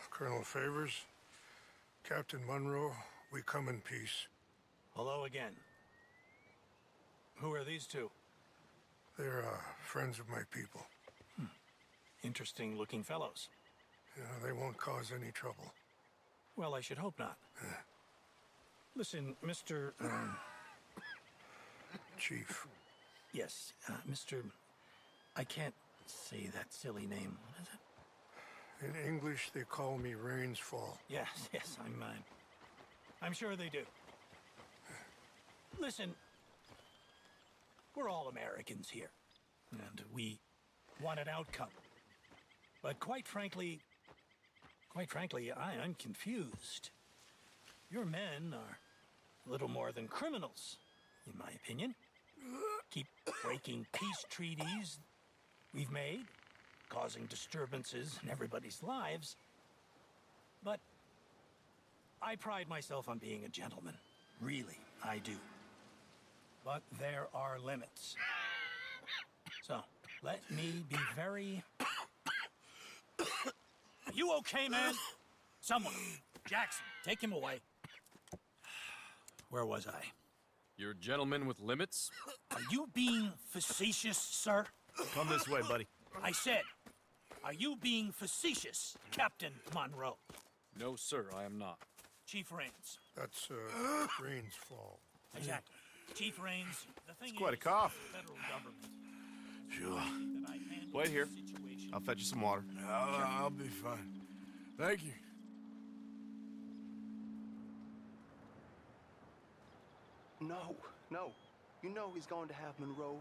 Colonel Favors, Captain Monroe, we come in peace. Hello again. Who are these two? They're friends of my people. Interesting looking fellows. Yeah, they won't cause any trouble. Well, I should hope not. Listen, Mr. Chief. Yes, Mr. I can't say that silly name. What is it? In English, they call me Rains Fall. Yes, yes, I'm sure they do. Listen, we're all Americans here, and we want an outcome. But quite frankly, I'm confused. Your men are a little more than criminals, in my opinion. Keep breaking peace treaties we've made, causing disturbances in everybody's lives. But I pride myself on being a gentleman. Really, I do. But there are limits. So, let me be very... Are you okay, man? Someone. Jackson, take him away. Where was I? You're a gentleman with limits? Are you being facetious, sir? Come this way, buddy. I said, are you being facetious, Captain Monroe? No, sir, I am not. Chief Rains. That's, Rains Fall. Exactly. Chief Rains, the thing It's quite a is, cough. the federal government. Sure. that I handle Wait here. the situation. I'll fetch you some water. I'll be fine. Thank you. No, no. You know he's going to have Monroe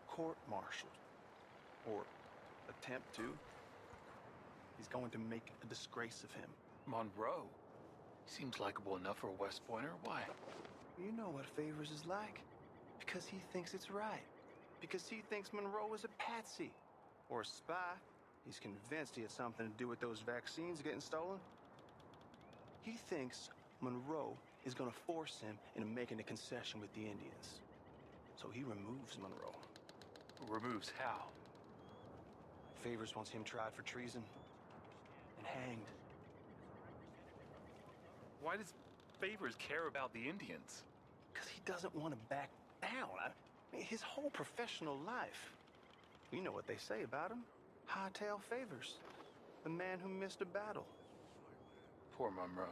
court-martialed. Or attempt to. He's going to make a disgrace of him. Monroe? Seems likable enough for a West Pointer. Why? You know what Favors is like. Because he thinks it's right. Because he thinks Monroe is a patsy. Or a spy. He's convinced he had something to do with those vaccines getting stolen. He thinks Monroe is gonna force him into making a concession with the Indians. So he removes Monroe. Removes how? Favors wants him tried for treason and hanged. Why does Favors care about the Indians? Because he doesn't want to back down. I mean, his whole professional life. You know what they say about him. Hightail Favors. The man who missed a battle. Poor Monroe.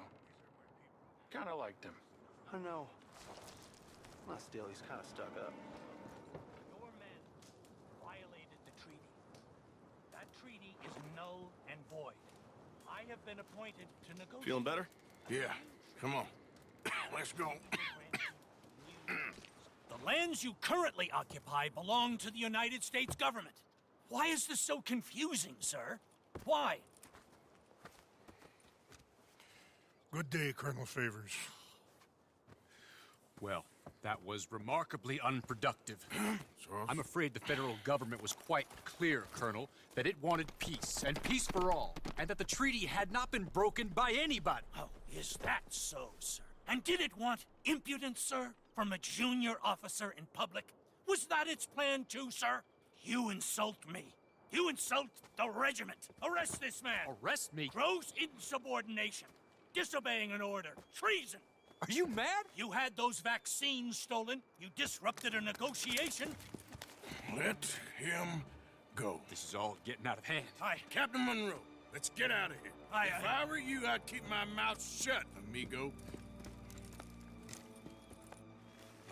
Kinda liked him. I know. Well, still, he's kind of stuck up. Your men violated the treaty. That treaty is null and void. I have been appointed to negotiate. Feeling better? Yeah, come on. Let's go. The lands you currently occupy belong to the United States government. Why is this so confusing, sir? Why? Good day, Colonel Favors. Well, that was remarkably unproductive. I'm afraid the federal government was quite clear, Colonel, that it wanted peace, and peace for all, and that the treaty had not been broken by anybody. Oh, is that so, sir? And did it want impudence, sir, from a junior officer in public? Was that its plan too, sir? You insult me. You insult the regiment. Arrest this man. Arrest me? Gross insubordination. Disobeying an order. Treason. Are you mad? You had those vaccines stolen. You disrupted a negotiation. Let him go. This is all getting out of hand. Captain Monroe, let's get out of here. If I were you, I'd keep my mouth shut, amigo.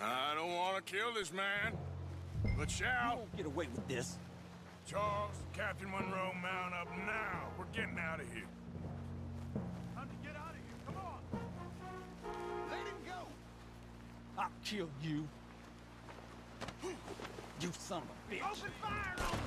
I don't want to kill this man, but shall. You won't get away with this. Charles, Captain Monroe, mount up now. We're getting out of here. Time to get out of here. Come on. Let him go. I'll kill you. You son of a bitch. Open fire on him.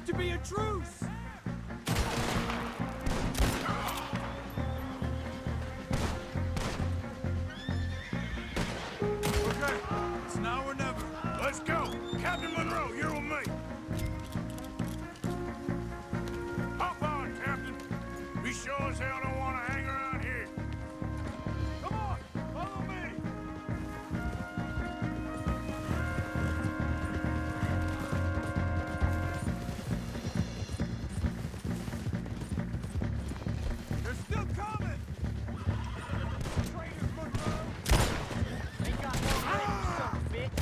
seemed to be a truce! Okay, it's now or never. Let's go. Captain Monroe, you're with me. Hop on, Captain. We sure as hell don't want to hang around here. Come on, follow me. They're still coming. Traitors, Monroe. They got more legs, son of a bitch!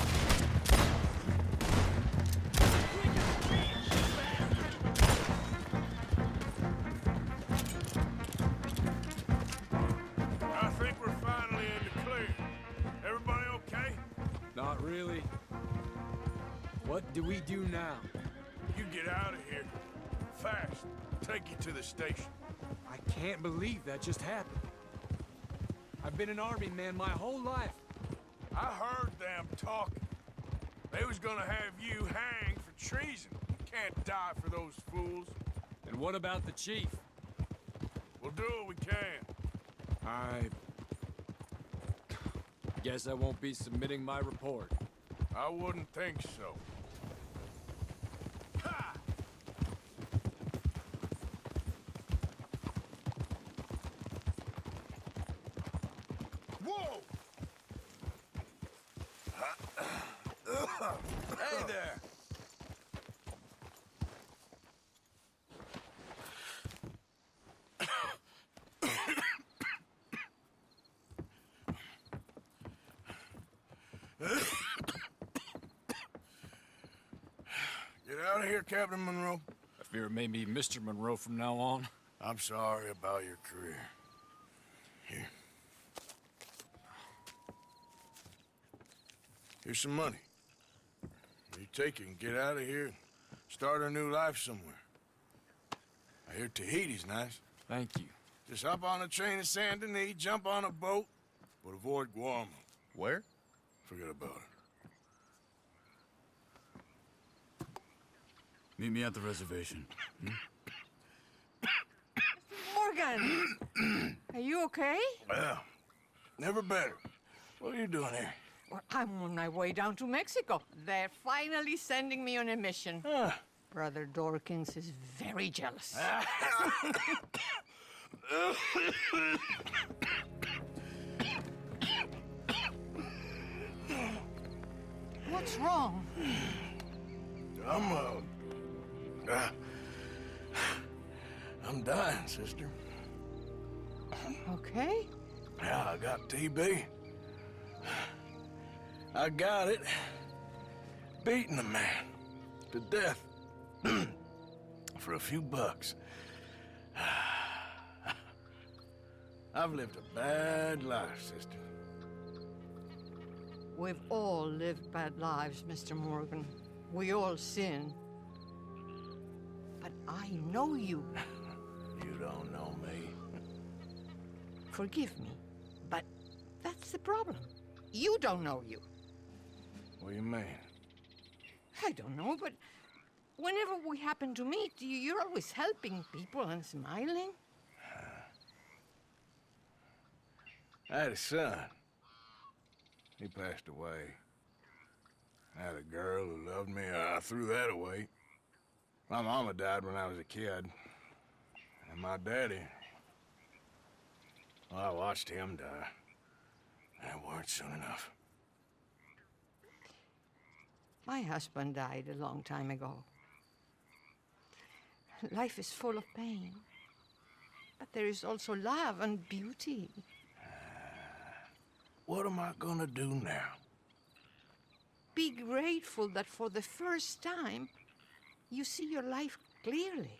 I think we're finally in the clear. Everybody okay? Not really. What do we do now? You get out of here. Fast. Take you to the station. I can't believe that just happened. I've been an army man my whole life. I heard them talking. They was gonna have you hanged for treason. You can't die for those fools. And what about the chief? We'll do what we can. I guess I won't be submitting my report. I wouldn't think so. Ha! Whoa! Hey there! Get out of here, Captain Monroe. I fear it may be Mr. Monroe from now on. I'm sorry about your career. Here. Here's some money. You take it and get out of here and start a new life somewhere. I hear Tahiti's nice. Thank you. Just hop on a train to Saint Denis, jump on a boat, but avoid Guam. Where? Forget about it. Meet me at the reservation. Morgan! Are you okay? Well, never better. What are you doing here? Well, I'm on my way down to Mexico. They're finally sending me on a mission. Brother Dorkins is very jealous. What's wrong? I'm dying, sister. Okay. Yeah, I got TB. I got it. Beating a man to death for a few bucks. I've lived a bad life, sister. We've all lived bad lives, Mr. Morgan. We all sin. But I know you. You don't know me. Forgive me, but that's the problem. You don't know you. What do you mean? I don't know, but whenever we happen to meet, you're always helping people and smiling. I had a son. He passed away. I had a girl who loved me. I threw that away. My mama died when I was a kid. And my daddy, well, I watched him die. That weren't soon enough. My husband died a long time ago. Life is full of pain. But there is also love and beauty. What am I gonna do now? Be grateful that for the first time, you see your life clearly.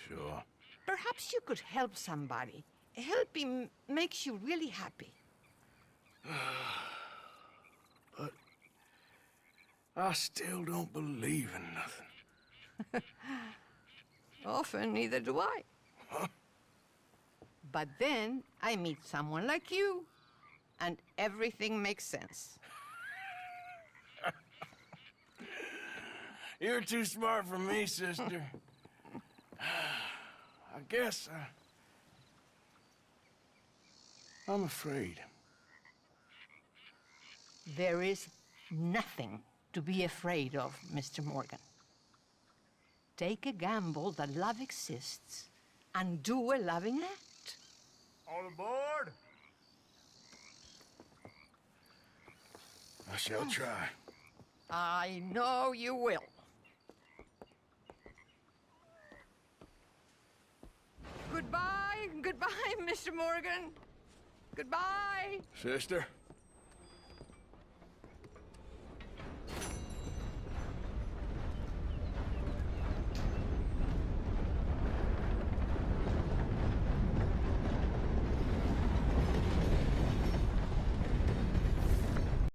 Sure. Perhaps you could help somebody. Helping makes you really happy. But I still don't believe in nothing. Often, neither do I. Huh? But then I meet someone like you, and everything makes sense. You're too smart for me, sister. I guess I'm afraid. There is nothing to be afraid of, Mr. Morgan. Take a gamble that love exists and do a loving act. All aboard? I shall try. I know you will. Goodbye, goodbye, Mr. Morgan. Goodbye. Sister?